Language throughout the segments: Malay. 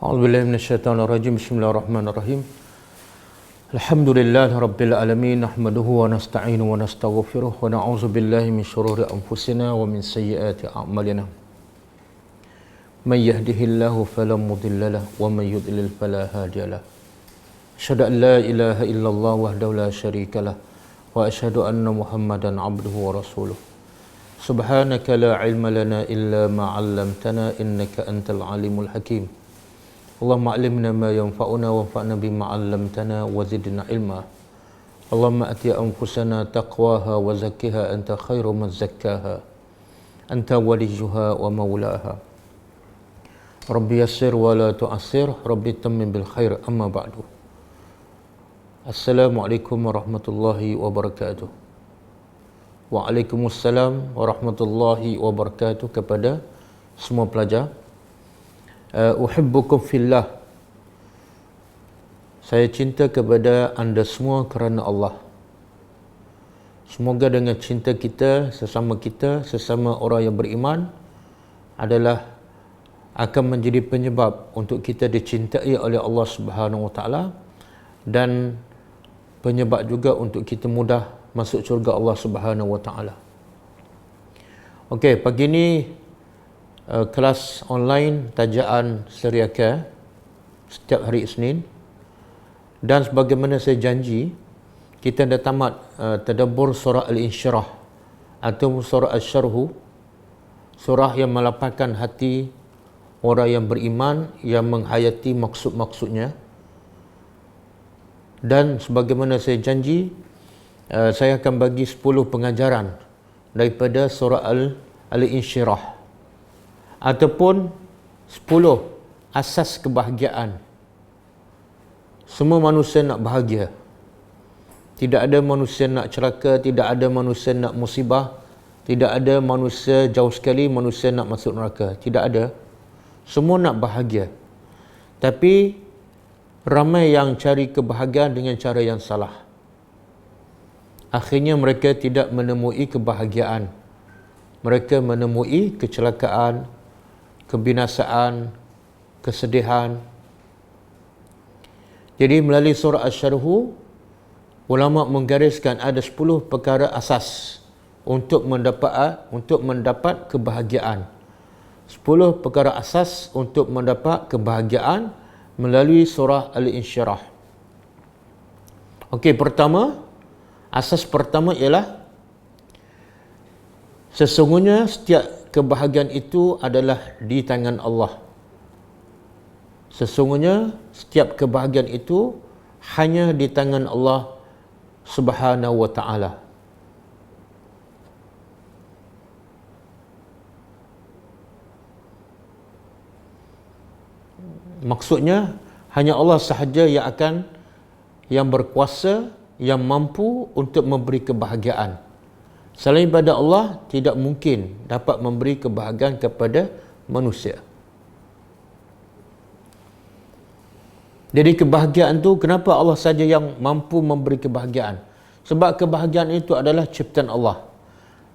A'udzubillahi minasyaitonirrajim. Bismillahirrahmanirrahim. Alhamdulillahi rabbil alamin, nahmaduhu wa nasta'inu wa nastaghfiruh wa na'udzu billahi min shururi anfusina wa min sayyiati a'malina. May yahdihillahu fala mudilla lahu wa may yudlil fala hadiya lahu. Asyhadu an la ilaha illallah wahdahu la syarika lah wa asyhadu anna Muhammadan 'abduhu wa rasuluh. Subhanaka la ilma lana illa ma 'allamtana innaka antal alimul hakim. Allahumma alimna ma yanfa'una wanfa'na bima 'allamtana wa zidna ilma. Allahumma ati anfusana taqwaha wa zakkiha anta khairu man zakkaha. Anta waliyuha wa maulaha. Rabbi yassir wa la tu'assir, Rabbi tammim bil khair, amma ba'du. Assalamualaikum warahmatullahi wabarakatuh. Waalaikumsalam warahmatullahi wabarakatuh kepada semua pelajar. Uhibbukum fillah. Saya cinta kepada anda semua kerana Allah. Semoga dengan cinta kita, sesama orang yang beriman adalah akan menjadi penyebab untuk kita dicintai oleh Allah Subhanahu Wa Taala dan penyebab juga untuk kita mudah masuk syurga Allah Subhanahu Wa Taala. Okey, pagi ni kelas online tajaan Seriaka setiap hari Isnin, dan sebagaimana saya janji, kita dah tamat tadabbur surah Al-Insyirah atau surah Asy-Syarh, surah yang melapangkan hati orang yang beriman, yang menghayati maksud-maksudnya. Dan sebagaimana saya janji, saya akan bagi 10 pengajaran daripada surah Al-Insyirah ataupun 10 asas kebahagiaan. Semua manusia nak bahagia. Tidak ada manusia nak celaka, tidak ada manusia nak musibah, tidak ada manusia, jauh sekali manusia nak masuk neraka. Tidak ada. Semua nak bahagia. Tapi ramai yang cari kebahagiaan dengan cara yang salah. Akhirnya mereka tidak menemui kebahagiaan. Mereka menemui kecelakaan, kebinasaan, kesedihan. Jadi melalui surah Asy-Syarh, ulama menggariskan ada 10 perkara asas untuk mendapat kebahagiaan. 10 perkara asas untuk mendapat kebahagiaan melalui surah Al-Insyirah. Okey, asas pertama ialah sesungguhnya setiap kebahagiaan itu adalah di tangan Allah. Sesungguhnya setiap kebahagiaan itu hanya di tangan Allah Subhanahu Wa Taala. Maksudnya hanya Allah sahaja yang berkuasa, yang mampu untuk memberi kebahagiaan. Selain daripada Allah, tidak mungkin dapat memberi kebahagiaan kepada manusia. Jadi kebahagiaan itu, kenapa Allah saja yang mampu memberi kebahagiaan? Sebab kebahagiaan itu adalah ciptaan Allah.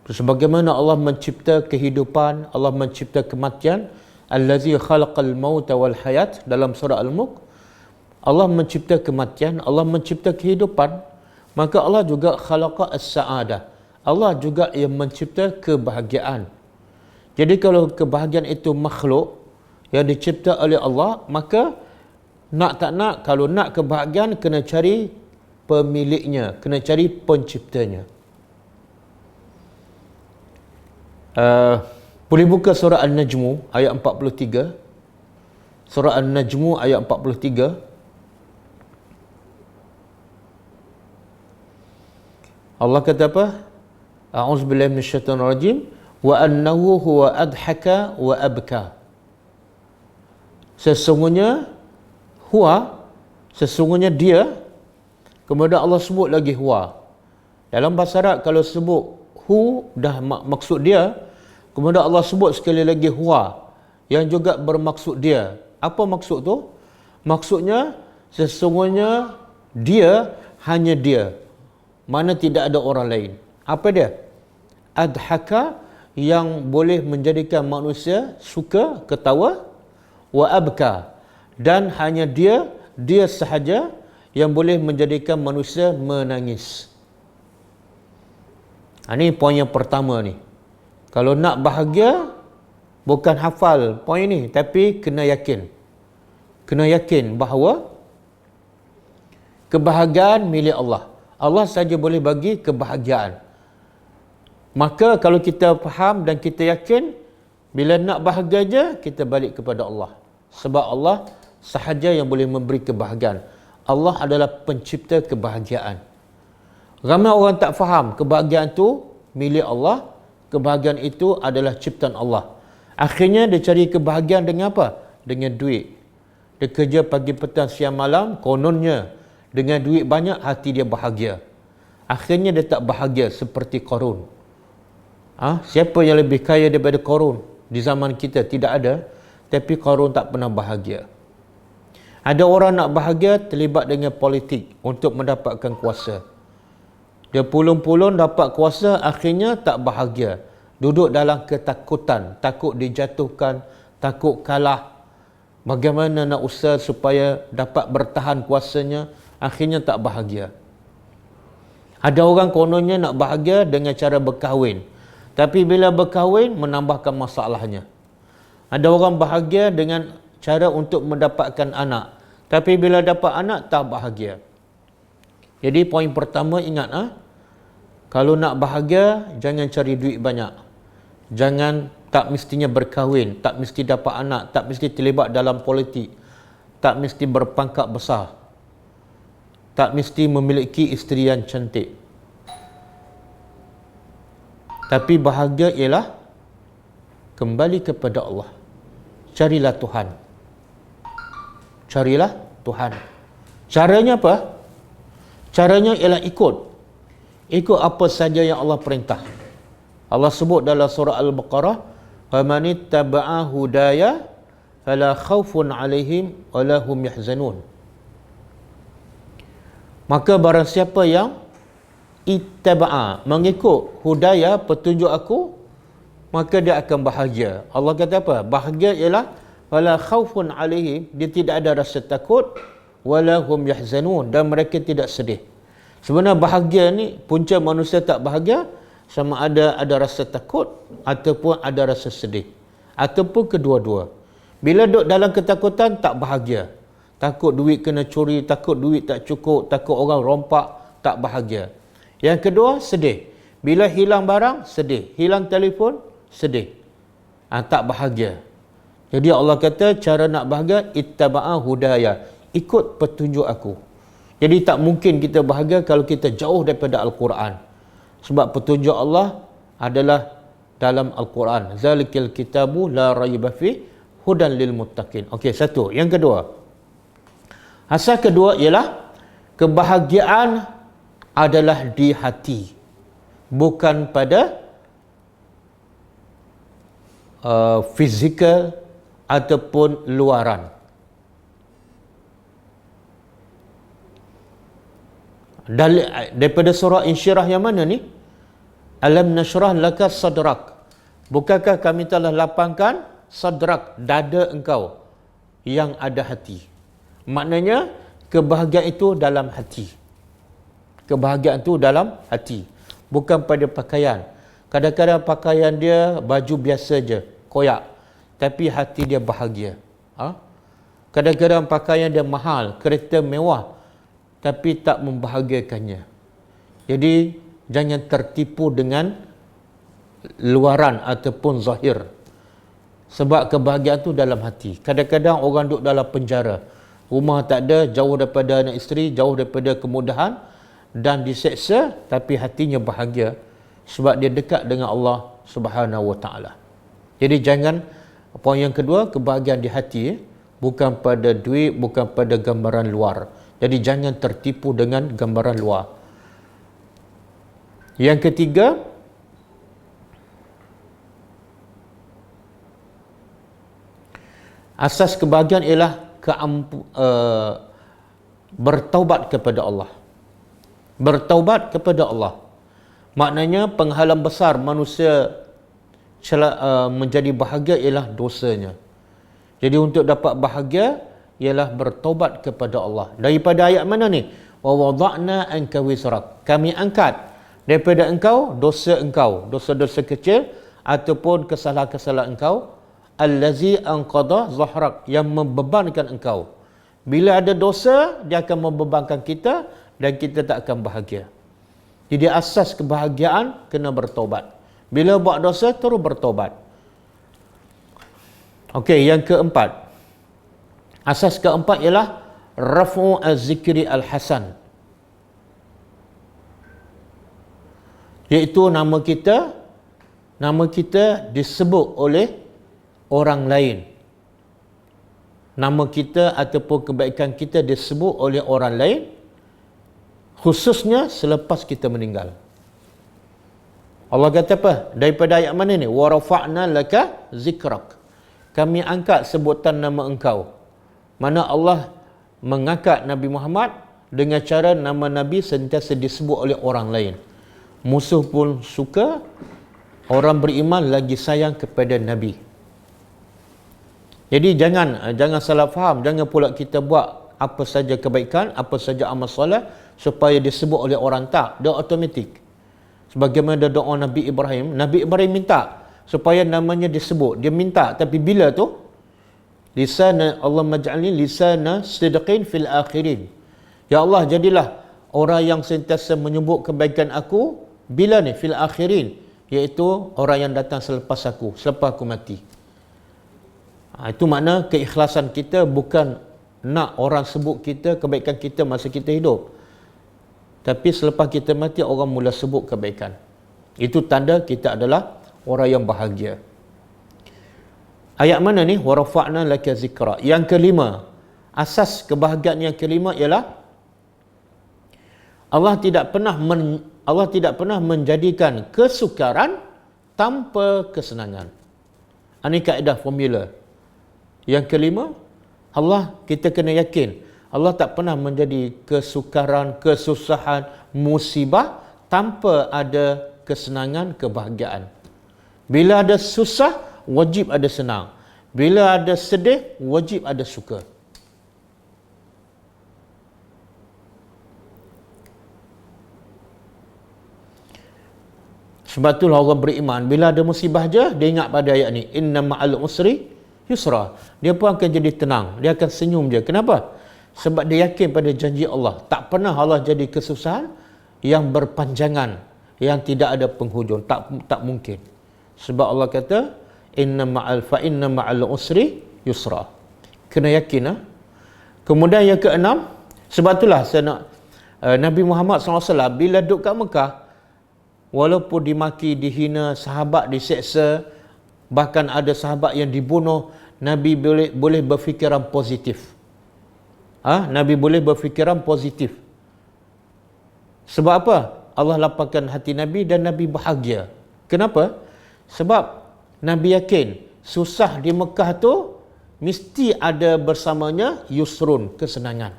Sebagaimana Allah mencipta kehidupan, Allah mencipta kematian, allazi khalaqal mauta wal hayat, dalam surah Al-Mulk, Allah mencipta kematian, Allah mencipta kehidupan, maka Allah juga khalaqa as-sa'adah. Allah juga yang mencipta kebahagiaan. Jadi kalau kebahagiaan itu makhluk yang dicipta oleh Allah, maka nak tak nak, kalau nak kebahagiaan kena cari pemiliknya, kena cari penciptanya. Boleh buka surah An-Najm ayat 43. Surah An-Najm ayat 43. Allah kata apa? A'udzubillahi minasyaitonirrajim. Wa annahu huwa adhaka wa abka. Sesungguhnya dia, kemudian Allah sebut lagi huwa. Dalam bahasa Arab kalau sebut hu dah maksud dia, kemudian Allah sebut sekali lagi huwa yang juga bermaksud dia. Apa maksud tu? Maksudnya sesungguhnya dia, hanya dia, mana tidak ada orang lain. Apa dia? Adhaka, yang boleh menjadikan manusia suka, ketawa. Wa abka, Dan hanya dia sahaja yang boleh menjadikan manusia menangis. Ini poin yang pertama ni. Kalau nak bahagia, bukan hafal poin ni, tapi kena yakin. Kena yakin bahawa kebahagiaan milik Allah. Allah saja boleh bagi kebahagiaan. Maka kalau kita faham dan kita yakin, bila nak bahagia je, kita balik kepada Allah. Sebab Allah sahaja yang boleh memberi kebahagiaan. Allah adalah pencipta kebahagiaan. Ramai orang tak faham kebahagiaan itu milik Allah, kebahagiaan itu adalah ciptaan Allah. Akhirnya dia cari kebahagiaan dengan apa? Dengan duit. Dia kerja pagi, petang, siang, malam, kononnya dengan duit banyak hati dia bahagia. Akhirnya dia tak bahagia seperti Qarun. Siapa yang lebih kaya daripada Qarun? Di zaman kita tidak ada, tapi Qarun tak pernah bahagia. Ada orang nak bahagia terlibat dengan politik untuk mendapatkan kuasa. Dia pulun-pulun dapat kuasa, akhirnya tak bahagia. Duduk dalam ketakutan, takut dijatuhkan, takut kalah. Bagaimana nak usaha supaya dapat bertahan kuasanya, akhirnya tak bahagia. Ada orang kononnya nak bahagia dengan cara berkahwin, tapi bila berkahwin menambahkan masalahnya. Ada orang bahagia dengan cara untuk mendapatkan anak, tapi bila dapat anak tak bahagia. Jadi poin pertama ingat, kalau nak bahagia jangan cari duit banyak. Jangan, tak mestinya berkahwin, tak mesti dapat anak, tak mesti terlibat dalam politik, tak mesti berpangkat besar, tak mesti memiliki isteri yang cantik. Tapi bahagia ialah kembali kepada Allah. Carilah Tuhan. Carilah Tuhan. Caranya apa? Caranya ialah ikut apa saja yang Allah perintah. Allah sebut dalam surah Al-Baqarah, "Faman ittaba'a hudaya fala khaufun 'alaihim wa la hum yahzanun." Maka barang siapa yang ittaba'a, mengikut hudaya, petunjuk aku, maka dia akan bahagia. Allah kata apa? Bahagia ialah fala khaufun 'alaihim, dia tidak ada rasa takut, wa la hum yahzanun, dan mereka tidak sedih. Sebenarnya bahagia ni, punca manusia tak bahagia sama ada rasa takut ataupun ada rasa sedih, ataupun kedua-dua. Bila duduk dalam ketakutan tak bahagia. Takut duit kena curi, takut duit tak cukup, takut orang rompak, tak bahagia. Yang kedua, sedih. Bila hilang barang, sedih. Hilang telefon, sedih. Tak bahagia. Jadi Allah kata cara nak bahagia, ittaba'a hudaya, ikut petunjuk aku. Jadi tak mungkin kita bahagia kalau kita jauh daripada Al-Quran. Sebab petunjuk Allah adalah dalam Al-Quran. Zalikal kitabu la raiba fi hudan lil muttaqin. Okey, satu. Yang kedua, asas kedua ialah kebahagiaan adalah di hati, bukan pada fizikal ataupun luaran. Daripada surah Insyirah yang mana ni? Alam nashrah laka sadrak. Bukankah kami telah lapangkan sadrak, dada engkau yang ada hati. Maknanya kebahagiaan itu dalam hati. Kebahagiaan itu dalam hati, bukan pada pakaian. Kadang-kadang pakaian dia baju biasa je, koyak, tapi hati dia bahagia. Kadang-kadang pakaian dia mahal, kereta mewah, tapi tak membahagiakannya. Jadi jangan tertipu dengan luaran ataupun zahir. Sebab kebahagiaan tu dalam hati. Kadang-kadang orang duduk dalam penjara, rumah tak ada, jauh daripada anak isteri, jauh daripada kemudahan, dan diseksa, tapi hatinya bahagia sebab dia dekat dengan Allah Subhanahu Wa Taala. Jadi jangan, poin yang kedua, kebahagiaan di hati, bukan pada duit, bukan pada gambaran luar. Jadi jangan tertipu dengan gambaran luar. Yang ketiga, asas kebahagiaan ialah bertaubat kepada Allah. Bertaubat kepada Allah. Maknanya penghalang besar manusia menjadi bahagia ialah dosanya. Jadi untuk dapat bahagia, ialah bertobat kepada Allah. Daripada ayat mana ni? Wa wada'na anka wizrak. Kami angkat daripada engkau dosa-dosa kecil ataupun kesalahan-kesalahan engkau, allazi anqadha zahrak, yang membebankan engkau. Bila ada dosa, dia akan membebankan kita dan kita tak akan bahagia. Jadi asas kebahagiaan kena bertobat. Bila buat dosa, terus bertobat. Okey, yang keempat. Asas keempat ialah raf'u az-zikri al-hasan. Iaitu nama kita disebut oleh orang lain. Nama kita ataupun kebaikan kita disebut oleh orang lain, khususnya selepas kita meninggal. Allah kata apa? Daripada ayat mana ni? Wa rafa'na laka zikrak. Kami angkat sebutan nama engkau. Mana Allah mengangkat Nabi Muhammad dengan cara nama Nabi sentiasa disebut oleh orang lain. Musuh pun suka, orang beriman lagi sayang kepada Nabi. Jadi jangan salah faham, jangan pula kita buat apa saja kebaikan, apa saja amal soleh supaya disebut oleh orang, tak, dia automatik. Sebagaimana doa Nabi Ibrahim minta supaya namanya disebut, dia minta, tapi bila tu lisana Allah maj'alni lisana sidqin fil akhirin. Ya Allah, jadilah orang yang sentiasa menyebut kebaikan aku bila ni fil akhirin, iaitu orang yang datang selepas aku mati. Itu makna keikhlasan kita bukan nak orang sebut kita kebaikan kita masa kita hidup, tapi selepas kita mati orang mula sebut kebaikan. Itu tanda kita adalah orang yang bahagia. Ayat mana ni? Wa rafa'na laka zikra. Yang kelima, asas kebahagiaan yang kelima ialah Allah tidak pernah menjadikan kesukaran tanpa kesenangan. Ini kaedah formula. Yang kelima, kita kena yakin Allah tak pernah menjadi kesukaran, kesusahan, musibah tanpa ada kesenangan, kebahagiaan. Bila ada susah, wajib ada senang. Bila ada sedih, wajib ada suka. Sebab itulah orang beriman, bila ada musibah je, dia ingat pada ayat ni, inna ma'al usri yusra. Dia pun akan jadi tenang, dia akan senyum je. Kenapa? Sebab dia yakin pada janji Allah. Tak pernah Allah jadi kesusahan yang berpanjangan, yang tidak ada penghujung. Tak mungkin. Sebab Allah kata, inna ma'al usri yusra. Kena yakin. Kemudian yang keenam, sebab itulah saya nak Nabi Muhammad SAW bila duduk kat Mekah, walaupun dimaki, dihina, sahabat diseksa, bahkan ada sahabat yang dibunuh, Nabi boleh berfikiran positif. Nabi boleh berfikiran positif. Sebab apa? Allah lapangkan hati Nabi dan Nabi bahagia. Kenapa? Sebab Nabi yakin susah di Mekah tu mesti ada bersamanya yusrun, kesenangan.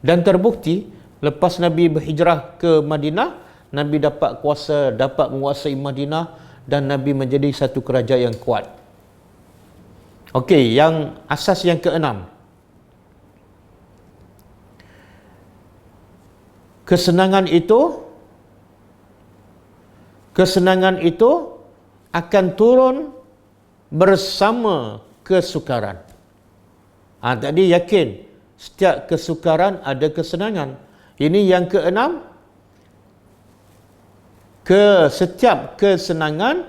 Dan terbukti lepas Nabi berhijrah ke Madinah, Nabi dapat menguasai Madinah dan Nabi menjadi satu kerajaan yang kuat. Okey, yang asas yang keenam. Kesenangan itu akan turun bersama kesukaran. Tadi yakin setiap kesukaran ada kesenangan. Ini yang keenam. Setiap kesenangan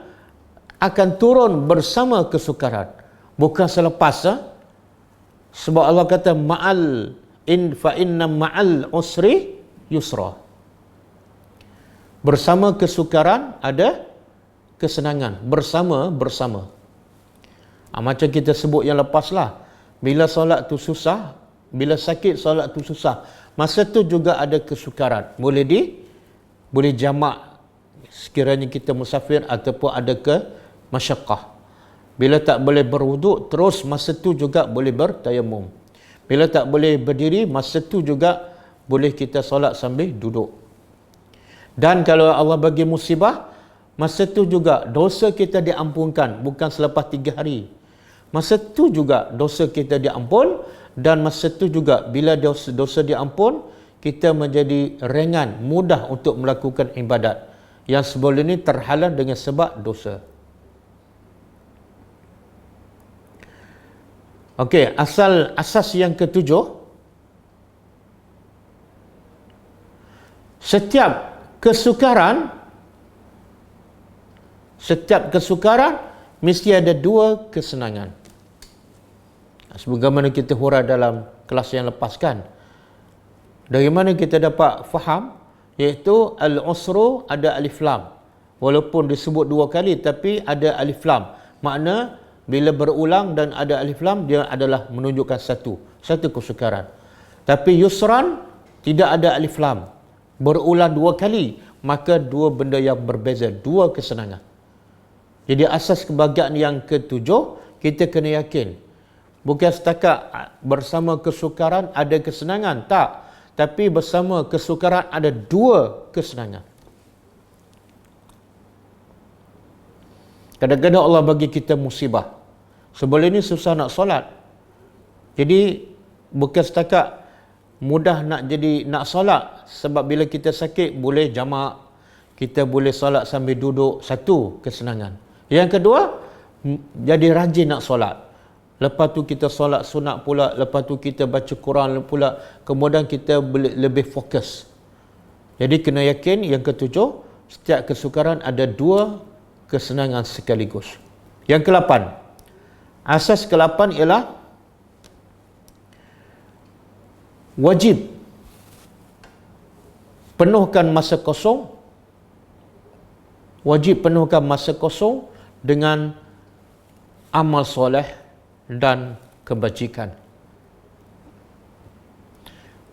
akan turun bersama kesukaran, bukan selepas. Sebab Allah kata fa inna ma'al usri yusra. Bersama kesukaran ada kesenangan, bersama. Macam kita sebut yang lepas lah, bila solat tu susah, bila sakit solat tu susah, masa tu juga ada kesukaran. Boleh jamak sekiranya kita musafir ataupun ada masyaqqah. Bila tak boleh berwuduk, terus masa tu juga boleh bertayamum. Bila tak boleh berdiri, masa tu juga boleh kita solat sambil duduk. Dan kalau Allah bagi musibah, masa tu juga dosa kita diampunkan, bukan selepas 3 hari. Masa tu juga dosa kita diampun dan masa tu juga bila dosa diampun, kita menjadi ringan, mudah untuk melakukan ibadat yang sebelum ini terhalang dengan sebab dosa. Okey, asas yang ketujuh, setiap kesukaran mesti ada dua kesenangan. Sebagaimana kita huraikan dalam kelas yang lepas kan. Dari mana kita dapat faham? Iaitu al-usru ada alif lam. Walaupun disebut dua kali tapi ada alif lam. Makna bila berulang dan ada alif lam, dia adalah menunjukkan satu kesukaran. Tapi yusran tidak ada alif lam. Berulang dua kali, maka dua benda yang berbeza, dua kesenangan. Jadi asas kebahagiaan yang ketujuh, kita kena yakin. Bukan setakat bersama kesukaran ada kesenangan, tak. Tapi bersama kesukaran ada dua kesenangan. Kadang-kadang Allah bagi kita musibah. Sebelum ini susah nak solat. Jadi bukan setakat mudah nak solat, sebab bila kita sakit boleh jamak, kita boleh solat sambil duduk, satu kesenangan. Yang kedua, jadi rajin nak solat. Lepas tu kita solat sunat pula, lepas tu kita baca Quran pula, kemudian kita boleh lebih fokus. Jadi kena yakin yang ketujuh, setiap kesukaran ada dua kesenangan sekaligus. Yang ke-8, asas ke-8 ialah wajib penuhkan masa kosong, dengan amal soleh dan kebajikan.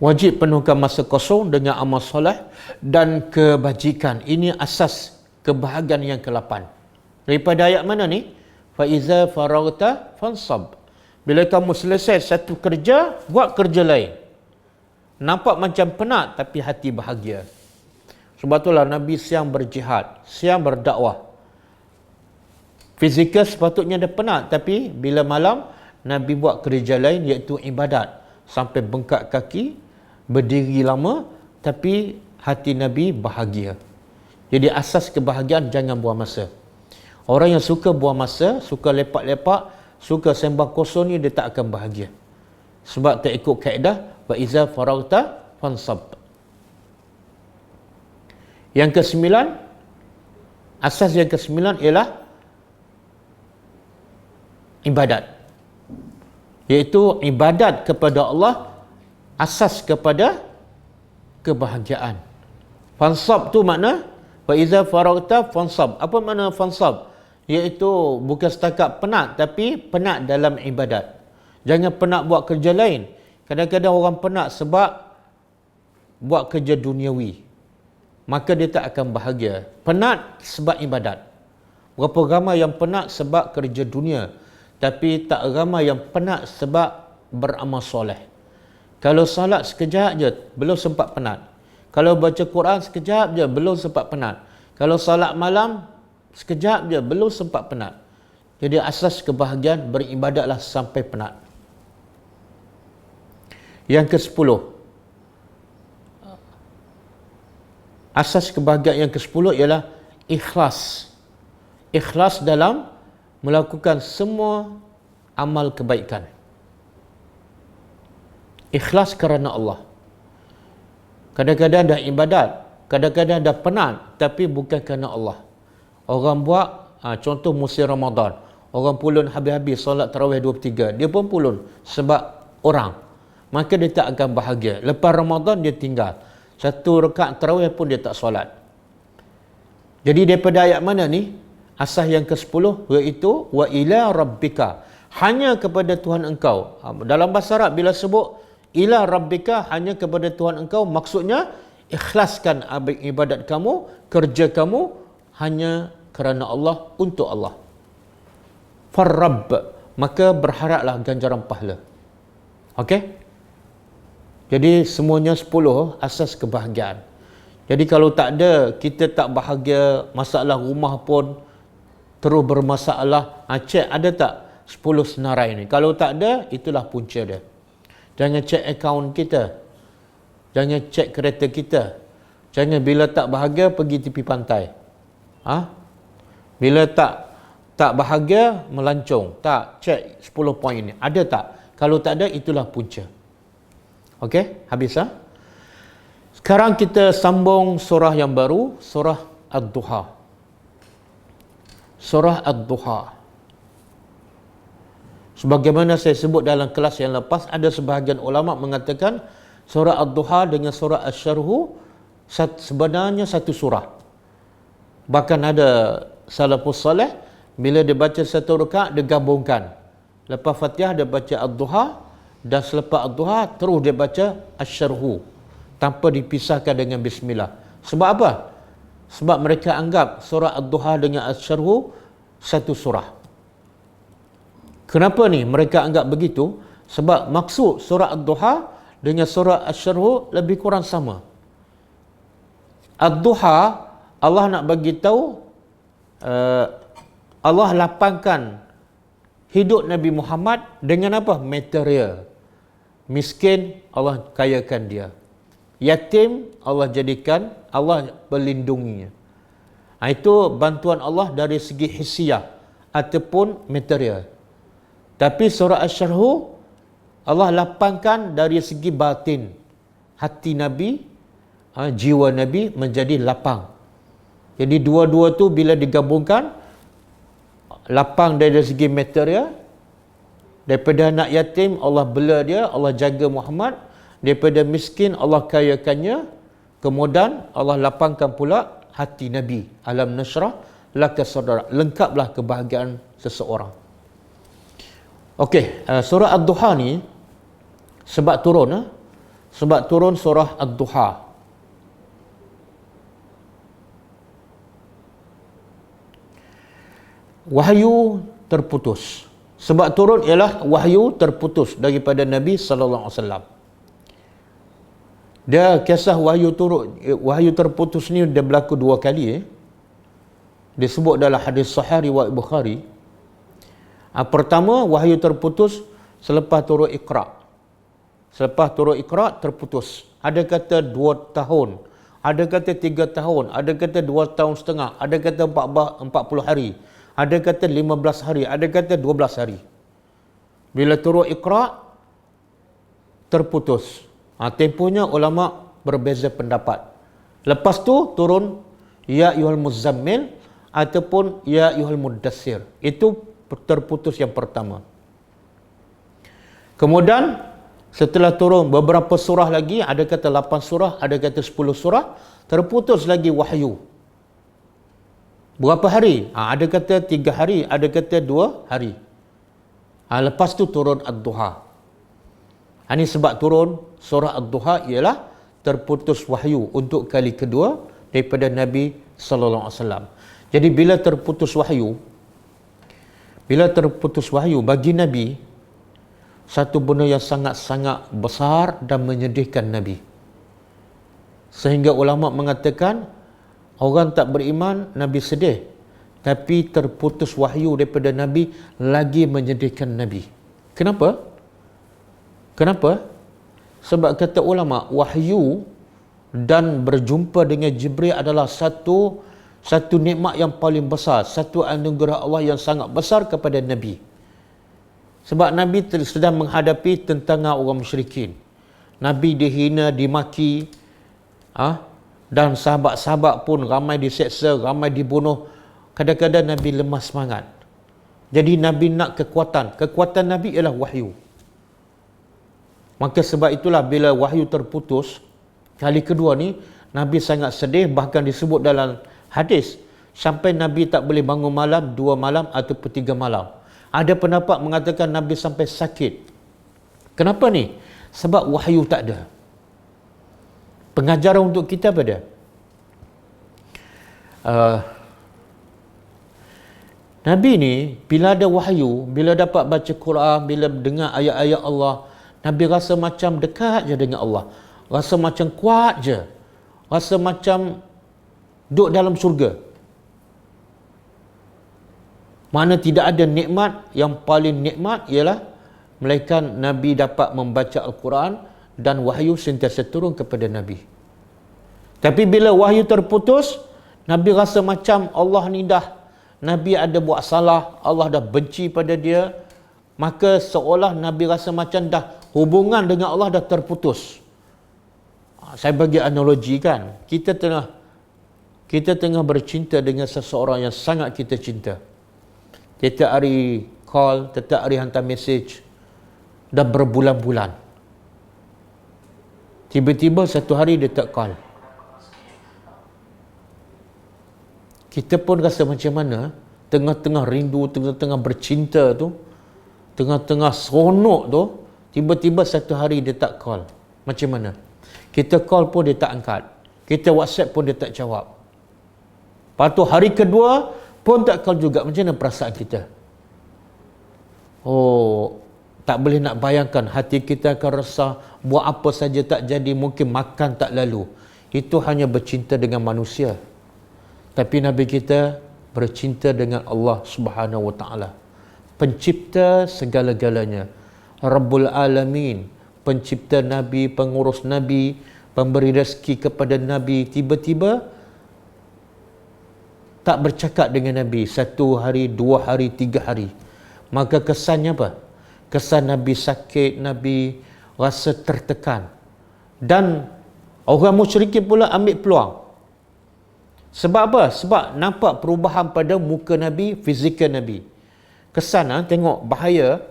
Wajib penuhkan masa kosong dengan amal soleh dan kebajikan. Ini asas kebahagiaan yang ke-8. Daripada ayat mana ni? Faiza faraghta fansab. Bila kamu selesai satu kerja, buat kerja lain. Nampak macam penat tapi hati bahagia. Sebab itulah Nabi siang berjihad, siang berdakwah. Fizikal sepatutnya dia penat, tapi bila malam Nabi buat kerja lain iaitu ibadat. Sampai bengkak kaki, berdiri lama, tapi hati Nabi bahagia. Jadi asas kebahagiaan, jangan buang masa. Orang yang suka buang masa, suka lepak-lepak, suka sembang kosong ni, dia tak akan bahagia. Sebab tak ikut kaedah wa iza faraghta fansab. Yang ke-9, asas yang ke-9 ialah ibadat. Iaitu ibadat kepada Allah asas kepada kebahagiaan. Fansab tu makna wa iza faraghta fansab. Apa makna fansab? Iaitu bukan setakat penat, tapi penat dalam ibadat. Jangan penat buat kerja lain. Kadang-kadang orang penat sebab buat kerja duniawi, maka dia tak akan bahagia. Penat sebab ibadat. Berapa ramai yang penat sebab kerja dunia, tapi tak ramai yang penat sebab beramal soleh. Kalau salat sekejap je, belum sempat penat. Kalau baca Quran sekejap je, belum sempat penat. Kalau salat malam sekejap je, belum sempat penat. Jadi asas kebahagiaan, beribadatlah sampai penat. Yang ke-10, asas kebahagiaan yang ke-10 ialah ikhlas. Ikhlas dalam melakukan semua amal kebaikan. Ikhlas kerana Allah. Kadang-kadang dah ibadat, kadang-kadang dah penat, tapi bukan kerana Allah. Orang buat, contoh musim Ramadan, orang pulun habis-habis solat tarawih 23, dia pun pulun sebab orang. Maka dia tak akan bahagia. Lepas Ramadan dia tinggal. Satu rakaat tarawih pun dia tak solat. Jadi daripada ayat mana ni? Asas yang ke-10 iaitu wa ila rabbika. Hanya kepada Tuhan engkau. Dalam bahasa Arab bila sebut ila rabbika, hanya kepada Tuhan engkau, maksudnya ikhlaskan ibadat kamu, kerja kamu hanya kerana Allah, untuk Allah. Farrabb, maka berharaplah ganjaran pahala. Okey? Jadi semuanya 10 asas kebahagiaan. Jadi kalau tak ada, kita tak bahagia, masalah rumah pun terus bermasalah. Cek ada tak 10 senarai ni? Kalau tak ada, itulah punca dia. Jangan cek akaun kita. Jangan cek kereta kita. Jangan bila tak bahagia pergi tepi pantai. Bila tak bahagia melancong. Tak, cek 10 poin ini. Ada tak? Kalau tak ada, itulah punca. Okey, habis Sekarang kita sambung surah yang baru, surah Ad-Duha. Surah Ad-Duha. Sebagaimana saya sebut dalam kelas yang lepas, ada sebahagian ulama mengatakan surah Ad-Duha dengan surah Asy-Syarhu sebenarnya satu surah. Bahkan ada salafus salih, bila dia baca satu rakaat dia gabungkan. Lepas Fatihah dia baca Ad-Duha, dan selepas Ad-Duha terus dia baca Asy-Syarhu tanpa dipisahkan dengan bismillah. Sebab apa? Sebab mereka anggap surah Ad-Duha dengan Asy-Syarhu satu surah. Kenapa ni mereka anggap begitu? Sebab maksud surah Ad-Duha dengan surah Asy-Syarhu lebih kurang sama. Ad-Duha, Allah nak bagi tahu Allah lapangkan hidup Nabi Muhammad dengan apa? Material. Miskin, Allah kayakan dia. Yatim, Allah jadikan, Allah berlindunginya. Itu bantuan Allah dari segi hisiah ataupun material. Tapi surah Asy-Syarhu, Allah lapangkan dari segi batin. Hati Nabi, jiwa Nabi menjadi lapang. Jadi dua-dua tu bila digabungkan, lapang dari segi material. Daripada anak yatim, Allah bela dia, Allah jaga Muhammad. Daripada miskin, Allah kayakannya. Kemudian Allah lapangkan pula hati Nabi. Alam nashrah laka sadrak. Lengkaplah kebahagiaan seseorang. Okey, surah Ad-Duha ni sebab turun surah Ad-Duha. Wahyu terputus. Sebab turun ialah wahyu terputus daripada Nabi sallallahu alaihi wasallam. Dia kisah wahyu terputus ni dia berlaku dua kali. Disebut dalam hadis sahih riwayat Bukhari. Pertama, wahyu terputus selepas turun Iqra. Selepas turun Iqra terputus. Ada kata 2 tahun, ada kata 3 tahun, ada kata 2 tahun setengah, ada kata 40 hari. Ada kata 15 hari, ada kata 12 hari. Bila turun Iqra, terputus. Tempohnya ulama berbeza pendapat. Lepas tu turun Ya Ayyuhal Muzzammil ataupun Ya Ayyuhal Muddassir. Itu terputus yang pertama. Kemudian setelah turun beberapa surah lagi, ada kata 8 surah, ada kata 10 surah, terputus lagi wahyu. Berapa hari? Ada kata 3 hari, ada kata 2 hari. Lepas tu turun Ad-Duha. Ini sebab turun surah Ad-Duha ialah terputus wahyu untuk kali kedua daripada Nabi sallallahu alaihi wasallam. Jadi bila terputus wahyu bagi Nabi, satu benda yang sangat-sangat besar dan menyedihkan Nabi. Sehingga ulama mengatakan orang tak beriman, Nabi sedih. Tapi terputus wahyu daripada Nabi lagi menyedihkan Nabi. Kenapa? Sebab kata ulama, wahyu dan berjumpa dengan Jibril adalah satu nikmat yang paling besar, satu anugerah Allah yang sangat besar kepada Nabi. Sebab Nabi sedang menghadapi tentangan orang musyrikin. Nabi dihina, dimaki, dan sahabat-sahabat pun ramai diseksa, ramai dibunuh. Kadang-kadang Nabi lemah semangat. Jadi Nabi nak kekuatan. Kekuatan Nabi ialah wahyu. Maka sebab itulah bila wahyu terputus kali kedua ni, Nabi sangat sedih. Bahkan disebut dalam hadis sampai Nabi tak boleh bangun malam 2 malam ataupun 3 malam. Ada pendapat mengatakan Nabi sampai sakit. Kenapa ni? Sebab wahyu tak ada. Pengajaran untuk kita apa dia? Nabi ni bila ada wahyu, bila dapat baca Quran, bila dengar ayat-ayat Allah, Nabi rasa macam dekat je dengan Allah. Rasa macam kuat je. Rasa macam duduk dalam syurga. Mana tidak ada nikmat yang paling nikmat ialah melainkan Nabi dapat membaca Al-Quran dan wahyu sentiasa turun kepada Nabi. Tapi bila wahyu terputus, Nabi rasa macam Allah ni dah, Nabi ada buat salah, Allah dah benci pada dia, maka seolah Nabi rasa macam dah hubungan dengan Allah dah terputus. Saya bagi analogi kan, kita tengah bercinta dengan seseorang yang sangat kita cinta. Tiap hari call, tiap hari hantar mesej, dah berbulan-bulan. Tiba-tiba satu hari dia tak call. Kita pun rasa macam mana, tengah-tengah rindu, tengah-tengah bercinta tu, tengah-tengah seronok tu, tiba-tiba satu hari dia tak call. Macam mana? Kita call pun dia tak angkat. Kita WhatsApp pun dia tak jawab. Lepas tu hari kedua pun tak call juga. Macam mana perasaan kita? Oh, tak boleh nak bayangkan. Hati kita akan resah. Buat apa saja tak jadi. Mungkin makan tak lalu. Itu hanya bercinta dengan manusia. Tapi Nabi kita bercinta dengan Allah Subhanahu Wa Taala, pencipta segala-galanya, Rabbul Alamin, pencipta Nabi, pengurus Nabi, pemberi rezeki kepada Nabi. Tiba-tiba tak bercakap dengan Nabi 1 hari, 2 hari, 3 hari. Maka kesannya apa? Kesan Nabi sakit, Nabi rasa tertekan. Dan orang musyrikin pula ambil peluang. Sebab apa? Sebab nampak perubahan pada muka Nabi, fizikal Nabi. Kesan, tengok bahaya.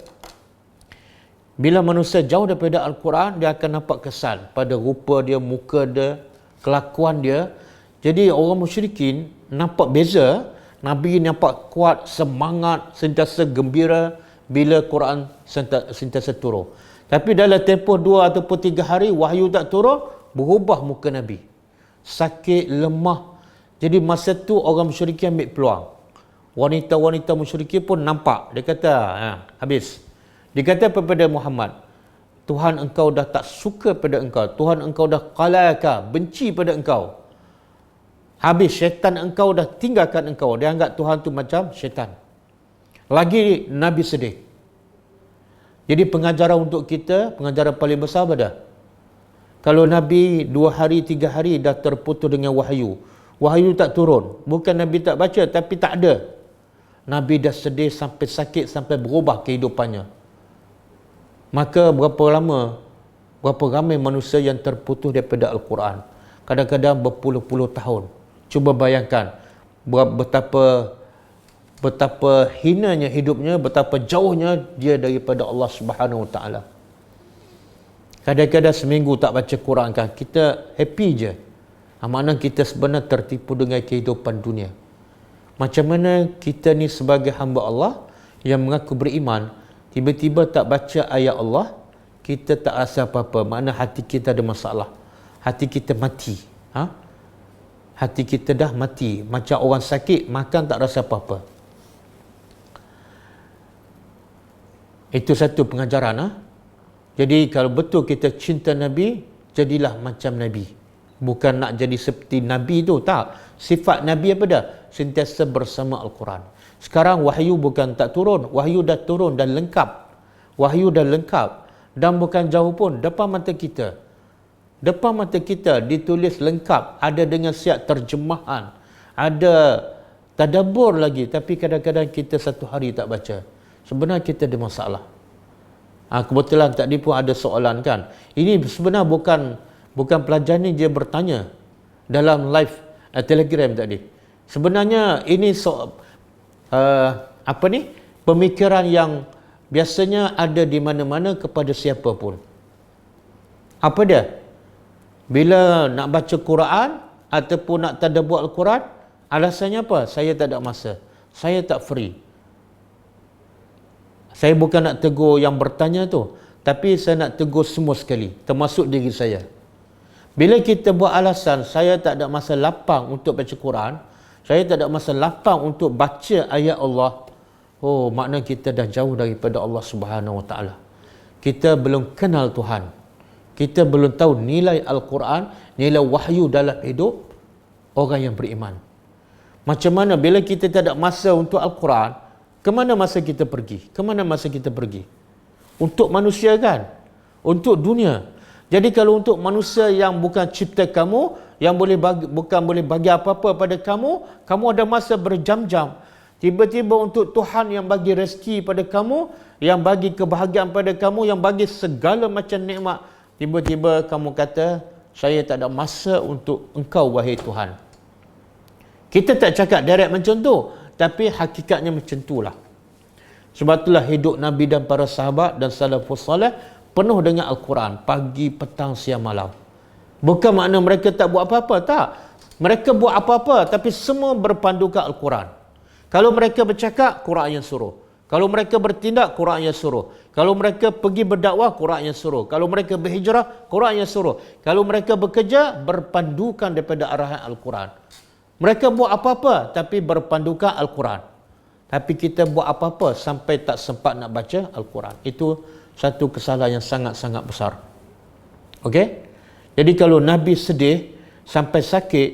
Bila manusia jauh daripada Al-Quran, dia akan nampak kesan pada rupa dia, muka dia, kelakuan dia. Jadi orang musyrikin nampak beza. Nabi nampak kuat, semangat, sentiasa gembira bila Quran sentiasa turun. Tapi dalam tempoh 2 ataupun 3 hari, wahyu tak turun, berubah muka Nabi. Sakit, lemah. Jadi masa tu orang musyrikin ambil peluang. Wanita-wanita musyrikin pun nampak. Dia kata, habis. Dia kata kepada Muhammad, Tuhan engkau dah tak suka pada engkau. Tuhan engkau dah qalaka, benci pada engkau. Habis, syaitan engkau dah tinggalkan engkau. Dia anggap Tuhan tu macam syaitan. Lagi Nabi sedih. Jadi pengajaran untuk kita, pengajaran paling besar pada, kalau Nabi 2 hari, 3 hari dah terputus dengan wahyu. Wahyu tak turun. Bukan Nabi tak baca, tapi tak ada. Nabi dah sedih sampai sakit, sampai berubah kehidupannya. Maka berapa ramai manusia yang terputus daripada Al-Quran. Kadang-kadang berpuluh-puluh tahun. Cuba bayangkan betapa hinanya hidupnya, betapa jauhnya dia daripada Allah Subhanahu Wa Taala. Kadang-kadang seminggu tak baca Quran kan, kita happy je. Maknanya kita sebenarnya tertipu dengan kehidupan dunia. Macam mana kita ni sebagai hamba Allah yang mengaku beriman, tiba-tiba tak baca ayat Allah, kita tak rasa apa-apa. Makna hati kita ada masalah. Hati kita mati. Hati kita dah mati. Macam orang sakit, makan tak rasa apa-apa. Itu satu pengajaran. Jadi kalau betul kita cinta Nabi, jadilah macam Nabi. Bukan nak jadi seperti Nabi tu, tak. Sifat Nabi apa dah? Sentiasa bersama Al-Quran. Sekarang wahyu bukan tak turun, wahyu dah turun dan lengkap. Wahyu dah lengkap. Dan bukan jauh pun, depan mata kita. Depan mata kita ditulis lengkap, ada dengan siap terjemahan, ada tadabbur lagi. Tapi kadang-kadang kita satu hari tak baca. Sebenarnya kita ada masalah. Kebetulan tadi pun ada soalan kan. Ini sebenarnya bukan pelajar ni dia bertanya dalam live Telegram tadi. Sebenarnya ini pemikiran yang biasanya ada di mana-mana kepada siapa pun. Apa dia? Bila nak baca Quran ataupun nak tadabbur Al-Quran, alasannya apa? Saya tak ada masa. Saya tak free. Saya bukan nak tegur yang bertanya tu, tapi saya nak tegur semua sekali, termasuk diri saya. Bila kita buat alasan, saya tak ada masa lapang untuk baca Quran, saya tak ada masa lapang untuk baca ayat Allah, makna kita dah jauh daripada Allah Subhanahu Wa Taala. Kita belum kenal Tuhan. Kita belum tahu nilai Al-Quran, nilai wahyu dalam hidup orang yang beriman. Macam mana bila kita tak ada masa untuk Al-Quran, ke mana masa kita pergi? Ke mana masa kita pergi? Untuk manusia kan? Untuk dunia. Jadi kalau untuk manusia yang bukan cipta kamu, yang bukan boleh bagi apa-apa pada kamu, kamu ada masa berjam-jam. Tiba-tiba untuk Tuhan yang bagi rezeki pada kamu, yang bagi kebahagiaan pada kamu, yang bagi segala macam nikmat, tiba-tiba kamu kata, saya tak ada masa untuk engkau wahai Tuhan. Kita tak cakap direct macam tu, tapi hakikatnya macam itulah. Sebab itulah hidup Nabi dan para sahabat dan salafus salih penuh dengan Al-Quran, pagi, petang, siang, malam. Bukan makna mereka tak buat apa-apa, tak. Mereka buat apa-apa, tapi semua berpandukan Al-Quran. Kalau mereka bercakap, Quran yang suruh. Kalau mereka bertindak, Quran yang suruh. Kalau mereka pergi berdakwah, Quran yang suruh. Kalau mereka berhijrah, Quran yang suruh. Kalau mereka bekerja, berpandukan daripada arahan Al-Quran. Mereka buat apa-apa, tapi berpandukan Al-Quran. Tapi kita buat apa-apa sampai tak sempat nak baca Al-Quran. Itu satu kesalahan yang sangat-sangat besar. Okey? Jadi kalau Nabi sedih sampai sakit,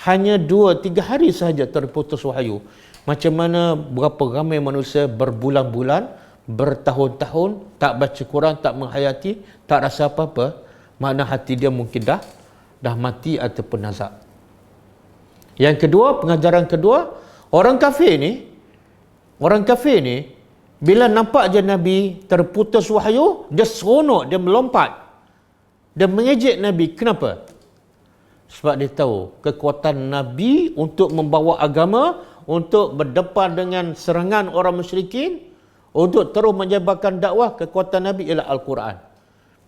hanya 2-3 hari sahaja terputus wahyu. Macam mana berapa ramai manusia berbulan-bulan, bertahun-tahun tak baca Quran, tak menghayati, tak rasa apa-apa, makna hati dia mungkin dah mati ataupun nazak. Yang kedua, pengajaran kedua, orang kafir ni bila nampak je Nabi terputus wahyu, dia seronok, dia melompat, dia mengejek Nabi. Kenapa? Sebab dia tahu kekuatan Nabi untuk membawa agama, untuk berdepan dengan serangan orang musyrikin, untuk terus menyebarkan dakwah, kekuatan Nabi ialah Al-Quran.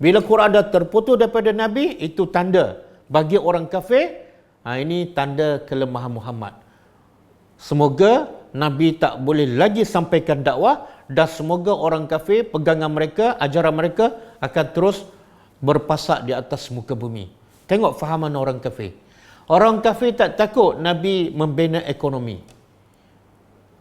Bila Quran dah terputus daripada Nabi, itu tanda bagi orang kafir. Ini tanda kelemahan Muhammad. Semoga Nabi tak boleh lagi sampaikan dakwah, dan semoga orang kafir, pegangan mereka, ajaran mereka akan terus berpasak di atas muka bumi. Tengok fahaman orang kafir. Orang kafir tak takut Nabi membina ekonomi.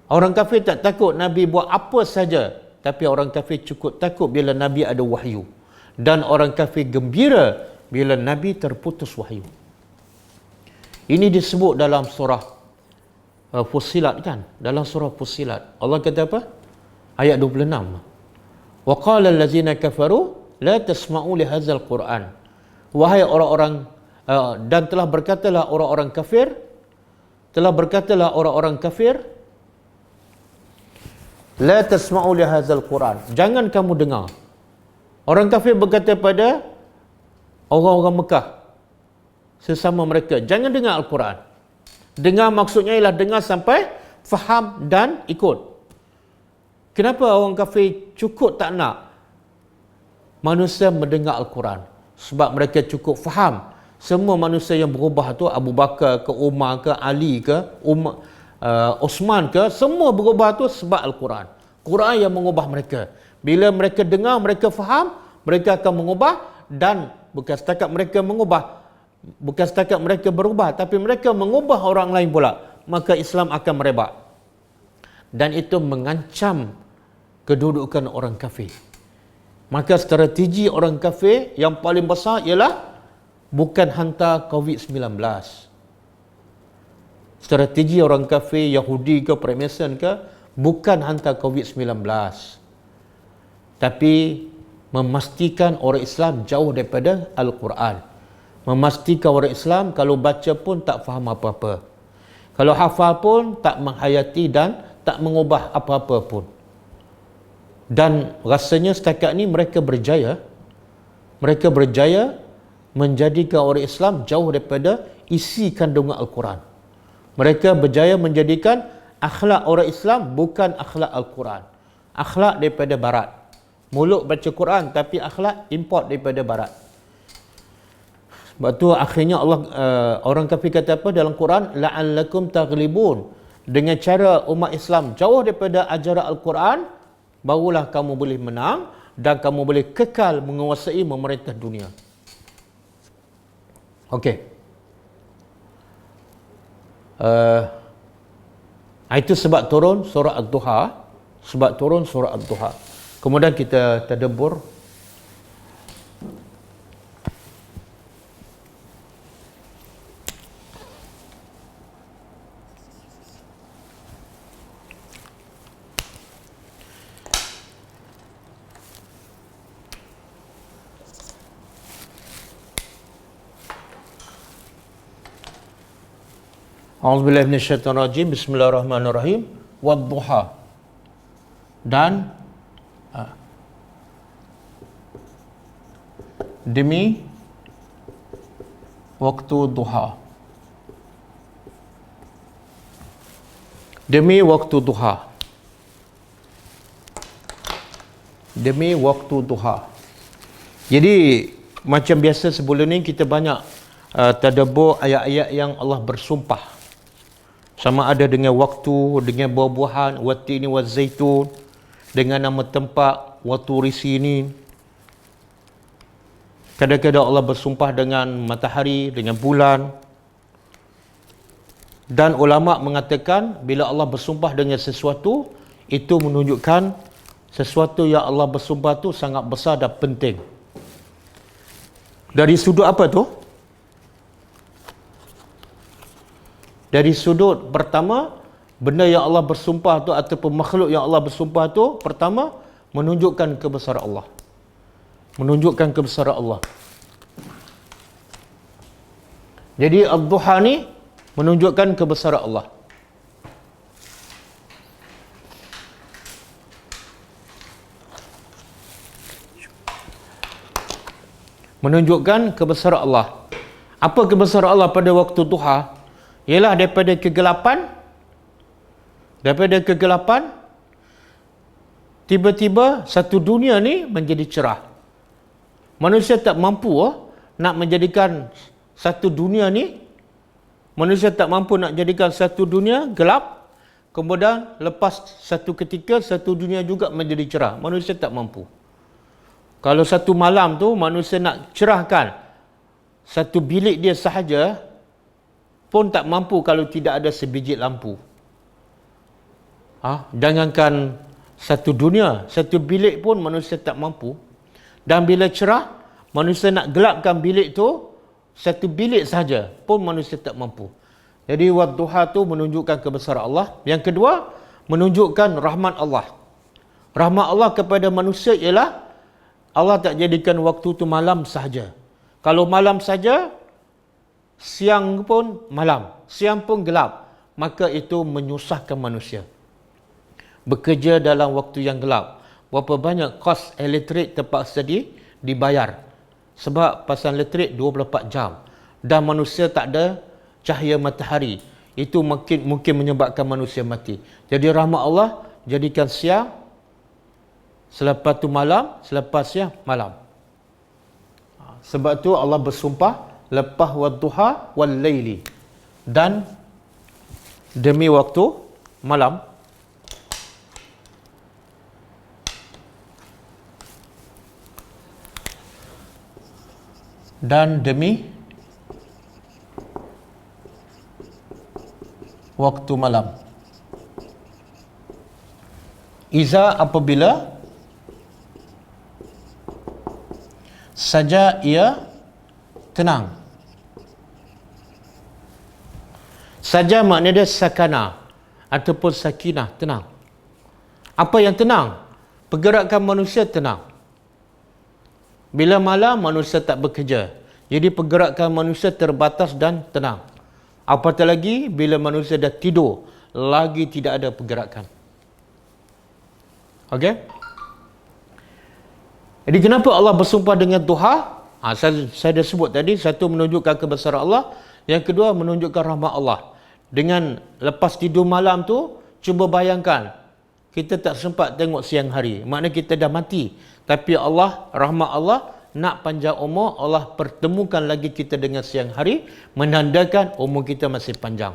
Orang kafir tak takut Nabi buat apa saja, tapi orang kafir cukup takut bila Nabi ada wahyu. Dan orang kafir gembira bila Nabi terputus wahyu. Ini disebut dalam surah Fussilat kan? Dalam surah Fussilat. Allah kata apa? Ayat 26. Wa qala allazina kafaru la tasma'u li hadzal Qur'an. Wahai orang-orang dan telah berkatalah orang-orang kafir la tasma'u li hadzal Qur'an. Jangan kamu dengar. Orang kafir berkata pada orang-orang Mekah sesama mereka, jangan dengar Al-Quran. Dengar maksudnya ialah dengar sampai faham dan ikut. Kenapa orang kafir cukup tak nak manusia mendengar Al-Quran? Sebab mereka cukup faham. Semua manusia yang berubah tu, Abu Bakar ke, Umar ke, Ali ke, Osman ke, semua berubah tu sebab Al-Quran. Quran yang mengubah mereka. Bila mereka dengar, mereka faham, mereka akan mengubah. Dan bukan setakat mereka mengubah, bukan setakat mereka berubah, tapi mereka mengubah orang lain pula, maka Islam akan merebak. Dan itu mengancam kedudukan orang kafir. Maka strategi orang kafir yang paling besar ialah bukan hantar COVID-19. Strategi orang kafir, Yahudi ke, Freemason ke, bukan hantar COVID-19, tapi memastikan orang Islam jauh daripada Al-Quran. Memastikan orang Islam kalau baca pun tak faham apa-apa, kalau hafal pun tak menghayati dan tak mengubah apa-apa pun. Dan rasanya setakat ni mereka berjaya menjadikan orang Islam jauh daripada isi kandungan Al-Quran. Mereka berjaya menjadikan akhlak orang Islam bukan akhlak Al-Quran, akhlak daripada Barat. Mulut baca Quran tapi akhlak import daripada Barat. Sebab tu akhirnya Allah orang kafir kata apa dalam Quran? La'allakum taghlibun. Dengan cara umat Islam jauh daripada ajaran Al-Quran, barulah kamu boleh menang dan kamu boleh kekal menguasai memerintah dunia. Okey. Itu sebab turun surah Ad-Duha. Kemudian kita tadabbur. A'udzubillahi minasyaitonirrajim. Bismillahirrahmanirrahim. Wadduha. Dan demi waktu duha. Demi waktu duha. Demi waktu duha. Jadi macam biasa sebelum ni kita banyak tadabbur ayat-ayat yang Allah bersumpah. Sama ada dengan waktu, dengan buah-buahan, watini wazaitun, dengan nama tempat, waturi sini. Kadang-kadang Allah bersumpah dengan matahari, dengan bulan. Dan ulama mengatakan bila Allah bersumpah dengan sesuatu, itu menunjukkan sesuatu yang Allah bersumpah tu sangat besar dan penting. Dari sudut apa tu? Dari sudut pertama, benda yang Allah bersumpah tu ataupun makhluk yang Allah bersumpah tu, pertama menunjukkan kebesaran Allah. Menunjukkan kebesaran Allah. Jadi ad-duha ni menunjukkan kebesaran Allah. Menunjukkan kebesaran Allah. Apa kebesaran Allah pada waktu duha? Ialah daripada kegelapan, tiba-tiba satu dunia ni menjadi cerah. Manusia tak mampu nak menjadikan satu dunia ni, manusia tak mampu nak jadikan satu dunia gelap, kemudian lepas satu ketika satu dunia juga menjadi cerah. Manusia tak mampu. Kalau satu malam tu manusia nak cerahkan satu bilik dia sahaja pun tak mampu kalau tidak ada sebiji lampu. Jangankan satu dunia, satu bilik pun manusia tak mampu. Dan bila cerah, manusia nak gelapkan bilik tu, satu bilik sahaja pun manusia tak mampu. Jadi wadduha tu menunjukkan kebesaran Allah. Yang kedua, menunjukkan rahmat Allah. Rahmat Allah kepada manusia ialah Allah tak jadikan waktu tu malam sahaja. Kalau malam saja, siang pun malam, siang pun gelap, maka itu menyusahkan manusia. Bekerja dalam waktu yang gelap. Berapa banyak kos elektrik terpaksa dibayar. Sebab pasang elektrik 24 jam. Dan manusia tak ada cahaya matahari. Itu mungkin menyebabkan manusia mati. Jadi rahmat Allah jadikan siang, selepas tu malam, selepas siang malam. Sebab tu Allah bersumpah lepas wadduha wal laili, dan demi waktu malam. Dan demi waktu malam. Iza apabila saja ia tenang. Saja maknanya dia sakana ataupun sakinah, tenang. Apa yang tenang? Pergerakan manusia tenang. Bila malam manusia tak bekerja, jadi pergerakan manusia terbatas dan tenang. Apatah lagi bila manusia dah tidur, lagi tidak ada pergerakan. Okey? Jadi kenapa Allah bersumpah dengan duha? Saya dah sebut tadi, satu menunjukkan kebesaran Allah, yang kedua menunjukkan rahmat Allah. Dengan lepas tidur malam tu, cuba bayangkan, kita tak sempat tengok siang hari. Maknanya kita dah mati. Tapi Allah, rahmat Allah, nak panjang umur, Allah pertemukan lagi kita dengan siang hari, menandakan umur kita masih panjang.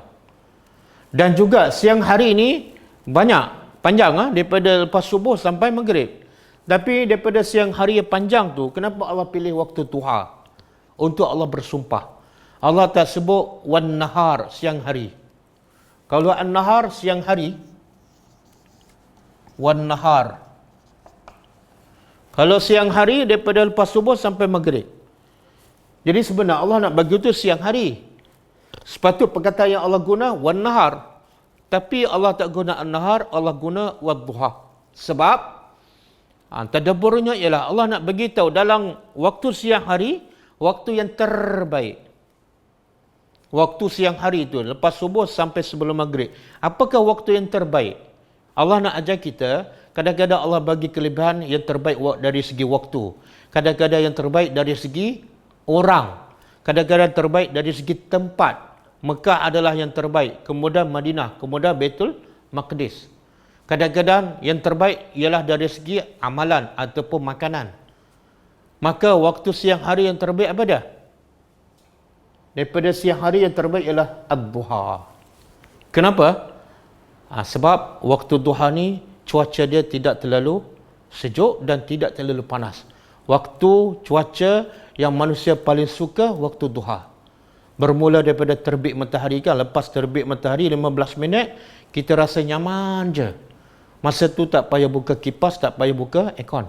Dan juga siang hari ini panjang daripada lepas subuh sampai maghrib. Tapi daripada siang hari yang panjang tu, kenapa Allah pilih waktu duha? Untuk Allah bersumpah. Allah tak sebut wan nahar, siang hari. Kalau an-nahar, siang hari, wan nahar. Kalau siang hari daripada lepas subuh sampai maghrib. Jadi sebenarnya Allah nak bagi itu siang hari. Sepatut perkataan yang Allah guna wan nahar. Tapi Allah tak guna an-nahar, Allah guna wad-duha. Sebab tadabburnya ialah Allah nak bagi tahu dalam waktu siang hari, waktu yang terbaik. waktu siang hari itu, lepas subuh sampai sebelum maghrib. Apakah waktu yang terbaik? Allah nak ajar kita, kadang-kadang Allah bagi kelebihan yang terbaik dari segi waktu. Kadang-kadang yang terbaik dari segi orang. Kadang-kadang terbaik dari segi tempat. Mekah adalah yang terbaik. Kemudian Madinah. Kemudian Baitul Maqdis. Kadang-kadang yang terbaik ialah dari segi amalan ataupun makanan. Maka waktu siang hari yang terbaik apa dia? Daripada siang hari yang terbaik ialah ad-duha. Kenapa? Sebab waktu duha ni cuaca dia tidak terlalu sejuk dan tidak terlalu panas. Waktu cuaca yang manusia paling suka waktu duha. Bermula daripada terbit matahari kan. Lepas terbit matahari 15 minit, kita rasa nyaman je. Masa tu tak payah buka kipas, tak payah buka aircon.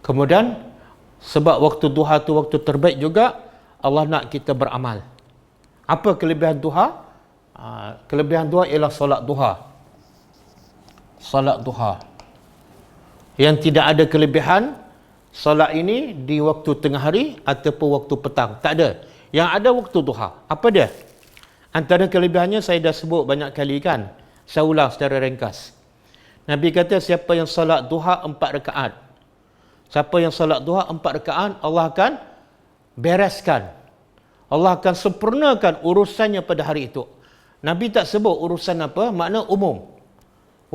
Kemudian, sebab waktu duha tu waktu terbaik juga, Allah nak kita beramal. Apa kelebihan duha? Kelebihan duha ialah solat duha. Solat duha. Yang tidak ada kelebihan, solat ini di waktu tengah hari ataupun waktu petang. Tak ada. Yang ada waktu duha. Apa dia? Antara kelebihannya saya dah sebut banyak kali kan. Saya ulang secara ringkas. Nabi kata siapa yang solat duha 4 rakaat. Siapa yang solat duha 4 rakaat, Allah akan bereskan. Allah akan sempurnakan urusannya pada hari itu. Nabi tak sebut urusan apa, makna umum.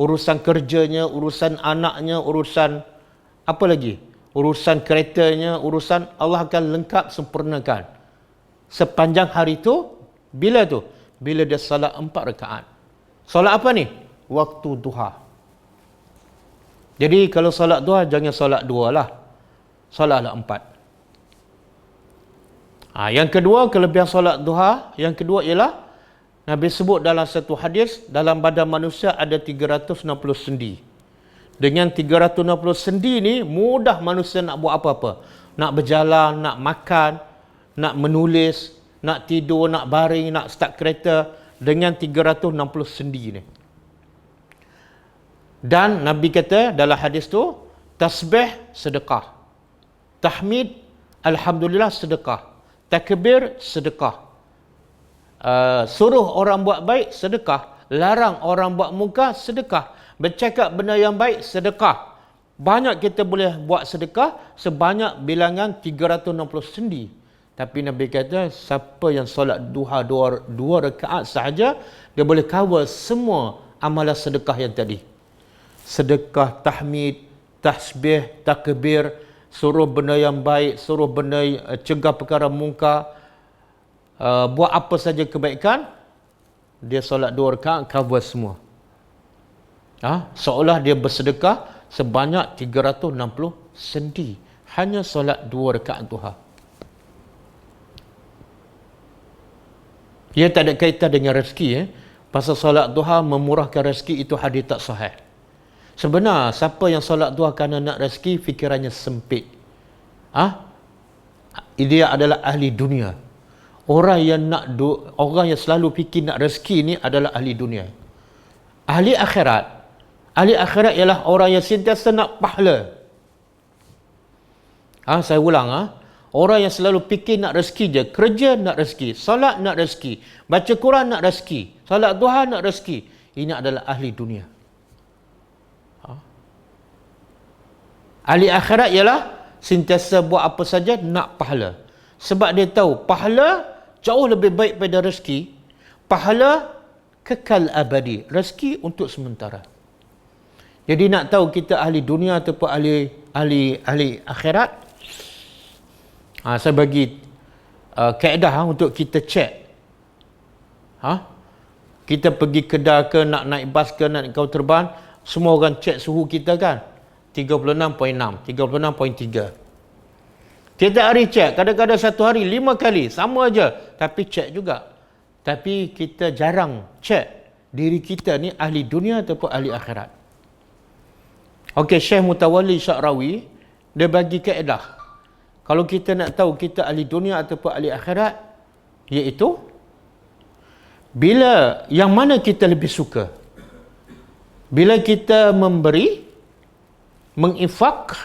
Urusan kerjanya, urusan anaknya, urusan apa lagi? Urusan keretanya, urusan Allah akan lengkap sempurnakan. Sepanjang hari itu, bila tu? Bila dia salat 4 rakaat. Salat apa ni? Waktu duha. Jadi kalau salat duha, jangan salat 2 lah. Salatlah 4. Yang kedua, kelebihan solat duha, yang kedua ialah Nabi sebut dalam satu hadis, dalam badan manusia ada 360 sendi. Dengan 360 sendi ni, mudah manusia nak buat apa-apa. Nak berjalan, nak makan, nak menulis, nak tidur, nak baring, nak start kereta. Dengan 360 sendi ni. Dan Nabi kata dalam hadis tu, tasbih sedekah. Tahmid, alhamdulillah sedekah. Takbir, sedekah. Suruh orang buat baik, sedekah. Larang orang buat munkar, sedekah. Bercakap benda yang baik, sedekah. Banyak kita boleh buat sedekah sebanyak bilangan 360 sendi. Tapi Nabi kata, siapa yang solat duha 2 rakaat sahaja, dia boleh cover semua amalan sedekah yang tadi. Sedekah, tahmid, tasbih, takbir, suruh benda yang baik, suruh benda cegah perkara mungkar, buat apa saja kebaikan, dia solat 2 rakaat cover semua. Seolah dia bersedekah sebanyak 360 sendi. Hanya solat 2 rakaat duha. Ia tak ada kaitan dengan rezeki. Pasal solat duha memurahkan rezeki, itu hadis tak sahih. Sebenar, siapa yang solat duha kerana nak rezeki, fikirannya sempit. Dia adalah ahli dunia. Orang yang selalu fikir nak rezeki ni adalah ahli dunia. Ahli akhirat ialah orang yang sentiasa nak pahala. Saya ulang. Orang yang selalu fikir nak rezeki je. Kerja nak rezeki, solat nak rezeki, baca Quran nak rezeki, solat duha nak rezeki. Ini adalah ahli dunia. Ahli akhirat ialah sentiasa buat apa saja nak pahala. Sebab dia tahu pahala jauh lebih baik pada rezeki. Pahala kekal abadi, rezeki untuk sementara. Jadi nak tahu kita ahli dunia ataupun ahli akhirat, saya bagi kaedah untuk kita cek. Kita pergi kedai ke, nak naik bas ke, nak naik kapal terbang, semua orang cek suhu kita kan. 36.6, 36.3. Tiap hari cek, kadang-kadang satu hari 5 kali, sama aja. Tapi cek juga. Tapi kita jarang cek diri kita ni ahli dunia ataupun ahli akhirat. Okey, Syekh Mutawalli Sya'rawi, dia bagi kaedah. Kalau kita nak tahu kita ahli dunia ataupun ahli akhirat, iaitu bila yang mana kita lebih suka. Bila kita memberi, menginfak,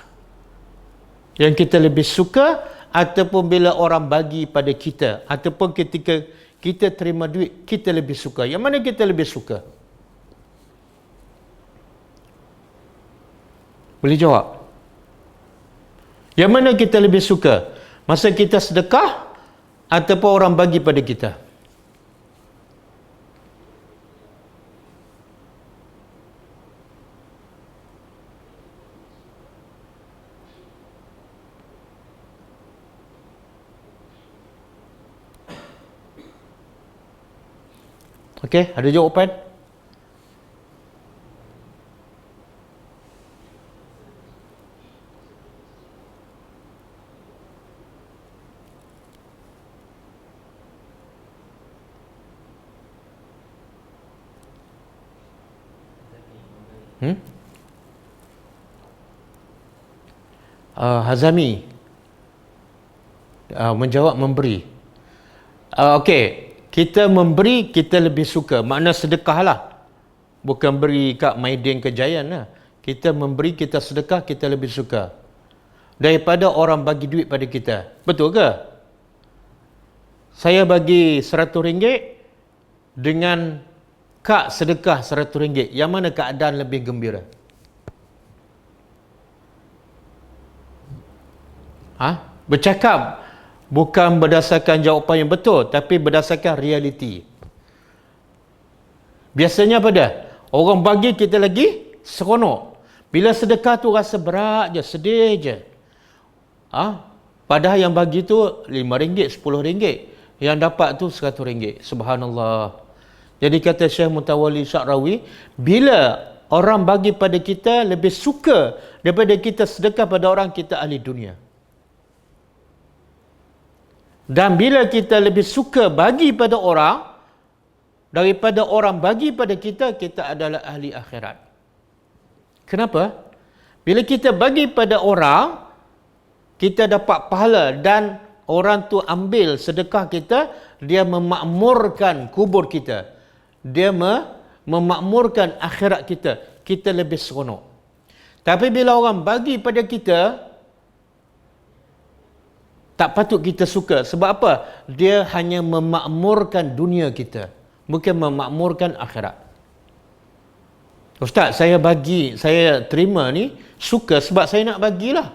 yang kita lebih suka ataupun bila orang bagi pada kita, ataupun ketika kita terima duit, kita lebih suka? Yang mana kita lebih suka? Boleh jawab? Yang mana kita lebih suka? Masa kita sedekah ataupun orang bagi pada kita? Okey, ada jawapan? Hazami menjawab memberi. Okey, kita memberi kita lebih suka, makna sedekah lah, bukan beri kat Maidin Kejayaan lah. Kita memberi, kita sedekah, kita lebih suka daripada orang bagi duit pada kita. Betul ke? Saya bagi RM100 dengan kak sedekah RM100, yang mana keadaan lebih gembira? Bercakap bukan berdasarkan jawapan yang betul, tapi berdasarkan realiti. Biasanya pada orang bagi kita lagi seronok. Bila sedekah tu rasa berat je, sedih je. Padahal yang bagi tu RM5, RM10, yang dapat tu RM100. Subhanallah. Jadi kata Syekh Mutawalli Sya'rawi, bila orang bagi pada kita, lebih suka daripada kita sedekah pada orang, kita ahli dunia. Dan bila kita lebih suka bagi pada orang daripada orang bagi pada kita, kita adalah ahli akhirat. Kenapa? Bila kita bagi pada orang, kita dapat pahala, dan orang tu ambil sedekah kita, dia memakmurkan kubur kita. Dia memakmurkan akhirat kita. Kita lebih seronok. Tapi bila orang bagi pada kita, tak patut kita suka. Sebab apa? Dia hanya memakmurkan dunia kita, bukan memakmurkan akhirat. Ustaz, saya bagi, saya terima ni, suka sebab saya nak bagilah.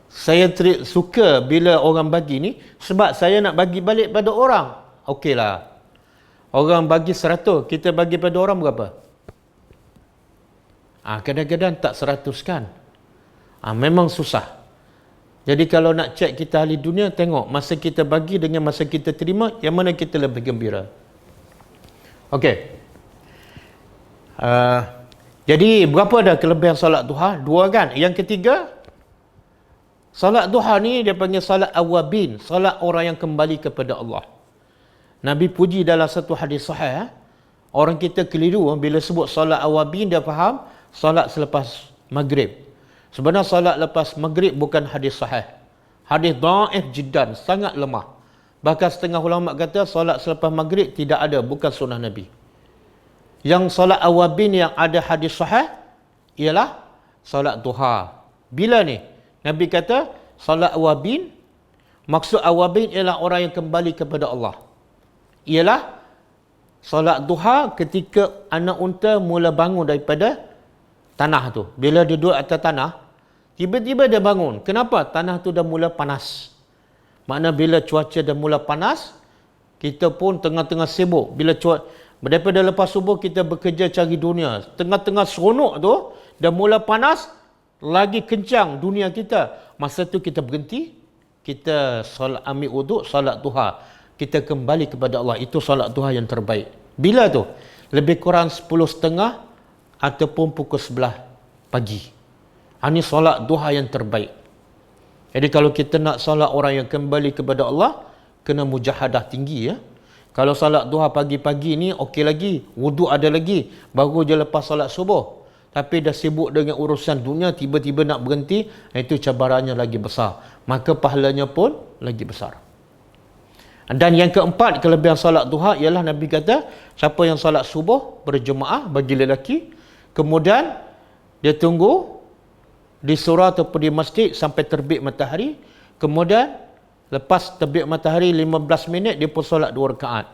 Saya suka bila orang bagi ni sebab saya nak bagi balik pada orang. Okeylah. Orang bagi 100, kita bagi pada orang berapa? Kadang-kadang tak 100 kan. Memang susah. Jadi kalau nak cek kita ahli dunia, tengok masa kita bagi dengan masa kita terima, yang mana kita lebih gembira. Okey. Jadi berapa dah kelebihan solat duha? 2 kan? Yang ketiga, solat duha ni dia panggil solat awabin, solat orang yang kembali kepada Allah. Nabi puji dalam satu hadis sahih, orang kita keliru bila sebut solat awabin, dia faham solat selepas maghrib. Sebenarnya solat lepas maghrib bukan hadis sahih. Hadis dhaif jiddan, sangat lemah. Bahkan setengah ulama kata solat selepas maghrib tidak ada, bukan sunnah Nabi. Yang solat awabin yang ada hadis sahih ialah solat duha. Bila ni? Nabi kata solat awabin, maksud awabin ialah orang yang kembali kepada Allah. Ialah solat duha ketika anak unta mula bangun daripada tanah tu. Bila dia duduk atas tanah, tiba-tiba dia bangun. Kenapa? Tanah tu dah mula panas. Makna bila cuaca dah mula panas, kita pun tengah-tengah sibuk. Bila daripada lepas subuh kita bekerja cari dunia. Tengah-tengah seronok tu, dah mula panas, lagi kencang dunia kita. Masa tu kita berhenti, kita ambil wuduk, solat duha. Kita kembali kepada Allah. Itu solat duha yang terbaik. Bila tu? Lebih kurang 10.30 ataupun pukul 11 pagi. Ini solat duha yang terbaik. Jadi kalau kita nak solat orang yang kembali kepada Allah, kena mujahadah tinggi ya. Kalau solat duha pagi-pagi ni okey lagi, wuduk ada lagi, baru je lepas solat subuh. Tapi dah sibuk dengan urusan dunia, tiba-tiba nak berhenti, itu cabarannya lagi besar. Maka pahalanya pun lagi besar. Dan yang keempat, kelebihan solat duha ialah Nabi kata, siapa yang solat subuh berjemaah bagi lelaki, kemudian dia tunggu di surau ataupun di masjid sampai terbit matahari. Kemudian lepas terbit matahari 15 minit dia pun solat 2 rakaat.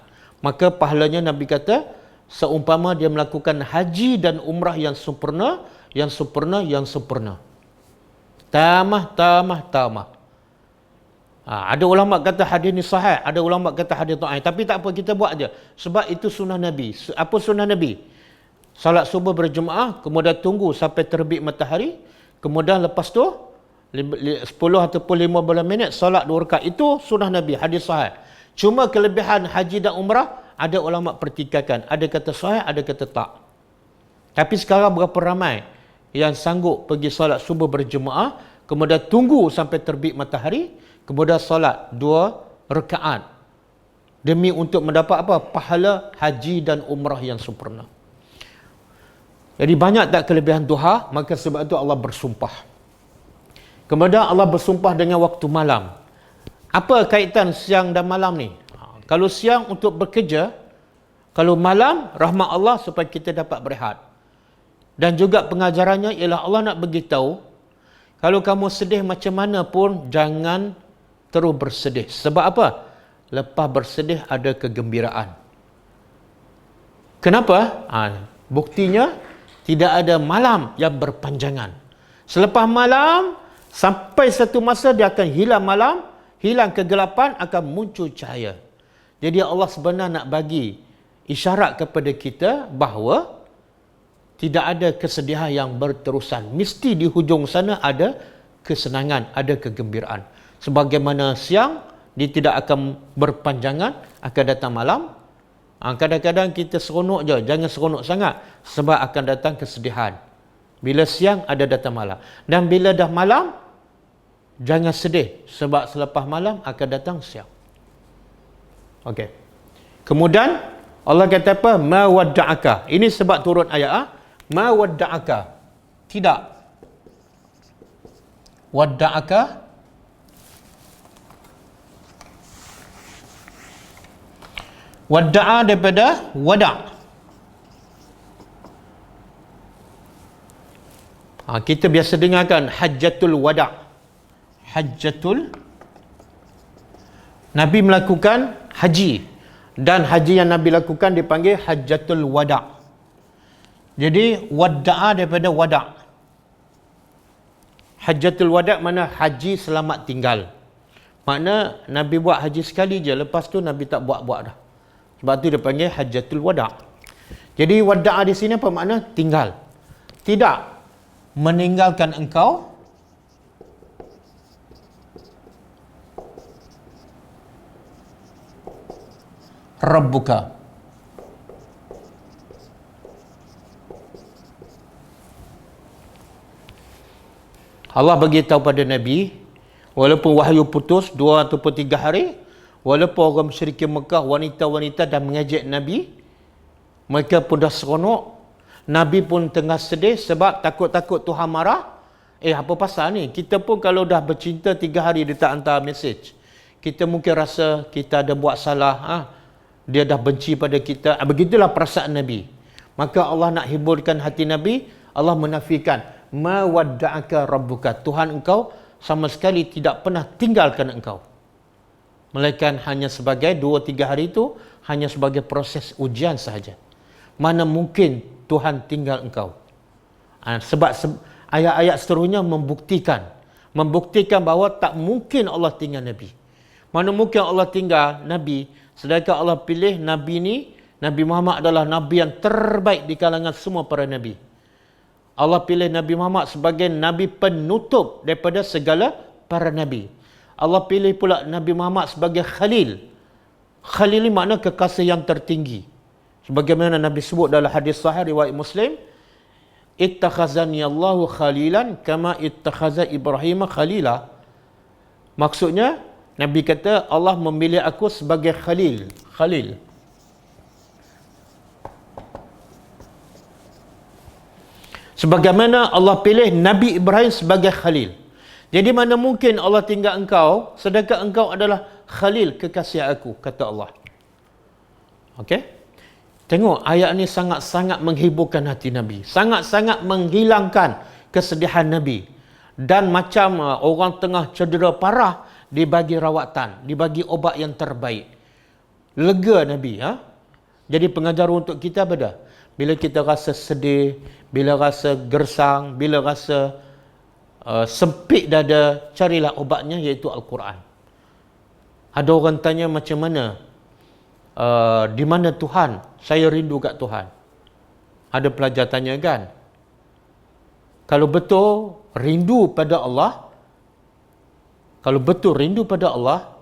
Maka pahalanya Nabi kata seumpama dia melakukan haji dan umrah yang sempurna, yang sempurna, yang sempurna. Tamah. Ada ulama kata hadis ni sahih, ada ulama kata hadis dhaif, tapi tak apa, kita buat aja. Sebab itu sunnah Nabi. Apa sunnah Nabi? Salat subuh berjemaah, kemudian tunggu sampai terbit matahari, kemudian lepas tu 10 ataupun 15 minit solat 2 rakaat. Itu sunnah Nabi, hadis sahih. Cuma kelebihan haji dan umrah ada ulama pertikaikan, ada kata sahih, ada kata tak. Tapi sekarang berapa ramai yang sanggup pergi solat subuh berjemaah, kemudian tunggu sampai terbit matahari, kemudian solat 2 rakaat demi untuk mendapat apa? Pahala haji dan umrah yang sempurna. Jadi banyak tak kelebihan duha, maka sebab itu Allah bersumpah. Kemudian Allah bersumpah dengan waktu malam. Apa kaitan siang dan malam ni? Kalau siang untuk bekerja, kalau malam rahmat Allah supaya kita dapat berehat. Dan juga pengajarannya ialah Allah nak beritahu, kalau kamu sedih macam mana pun jangan terus bersedih. Sebab apa? Lepas bersedih ada kegembiraan. Kenapa? Buktinya tidak ada malam yang berpanjangan. Selepas malam, sampai satu masa dia akan hilang malam, hilang kegelapan, akan muncul cahaya. Jadi Allah sebenarnya nak bagi isyarat kepada kita bahawa tidak ada kesedihan yang berterusan. Mesti di hujung sana ada kesenangan, ada kegembiraan. Sebagaimana siang, dia tidak akan berpanjangan, akan datang malam. Kadang-kadang kita seronok je, jangan seronok sangat, sebab akan datang kesedihan. Bila siang, ada datang malam. Dan bila dah malam, jangan sedih, sebab selepas malam akan datang siang. Okey. Kemudian Allah kata apa? Ma wadda'aka. Ini sebab turun ayat. Ma wadda'aka. Tidak. Wadda'aka. Wadda'a daripada wada'. Kita biasa dengarkan hajjatul wada'. Hajjatul. Nabi melakukan haji, dan haji yang Nabi lakukan dipanggil hajjatul wada'. Jadi wadda'a daripada wada'. Hajjatul wada' mana haji selamat tinggal. Makna Nabi buat haji sekali je, lepas tu Nabi tak buat-buat dah. Sebab tu dia panggil hajjatul wada'. Jadi wadda'a di sini apa makna? Tinggal. Tidak meninggalkan engkau Rabbuka. Allah bagi tahu pada Nabi, walaupun wahyu putus 2 ataupun 3 hari, walaupun orang musyrikin Mekah, wanita-wanita dah mengajak Nabi, mereka pun dah seronok, Nabi pun tengah sedih sebab takut-takut Tuhan marah. Apa pasal ni? Kita pun kalau dah bercinta 3 hari dia tak hantar mesej, kita mungkin rasa kita ada buat salah. Dia dah benci pada kita. Begitulah perasaan Nabi. Maka Allah nak hiburkan hati Nabi, Allah menafikan, ma wadda'aka rabbuka. Tuhan engkau sama sekali tidak pernah tinggalkan engkau. Melainkan hanya sebagai 2-3 hari itu hanya sebagai proses ujian sahaja. Mana mungkin Tuhan tinggal engkau. Sebab ayat-ayat seterusnya membuktikan bahawa tak mungkin Allah tinggal Nabi. Mana mungkin Allah tinggal Nabi, sedangkan Allah pilih Nabi ni, Nabi Muhammad adalah Nabi yang terbaik di kalangan semua para Nabi. Allah pilih Nabi Muhammad sebagai Nabi penutup daripada segala para Nabi. Allah pilih pula Nabi Muhammad sebagai Khalil. Khalil ni makna kekasih yang tertinggi. Sebagaimana Nabi sebut dalam hadis sahih riwayat Muslim, ittakhazani Allahu khalilan kama ittakhaza Ibrahim khalila. Maksudnya Nabi kata Allah memilih aku sebagai Khalil. Khalil. Sebagaimana Allah pilih Nabi Ibrahim sebagai Khalil. Jadi mana mungkin Allah tinggal engkau, sedangkan engkau adalah Khalil, kekasih aku, kata Allah. Okey? Tengok ayat ni sangat-sangat menghiburkan hati Nabi. Sangat-sangat menghilangkan kesedihan Nabi. Dan macam orang tengah cedera parah, dibagi rawatan, dibagi obat yang terbaik. Lega Nabi. Jadi pengajar untuk kita beda. Bila kita rasa sedih, bila rasa gersang, bila rasa sempit dada, carilah obatnya, iaitu Al-Quran. Ada orang tanya macam mana? Di mana Tuhan? Saya rindu kat Tuhan. Ada pelajar tanya kan? Kalau betul rindu pada Allah, kalau betul rindu pada Allah,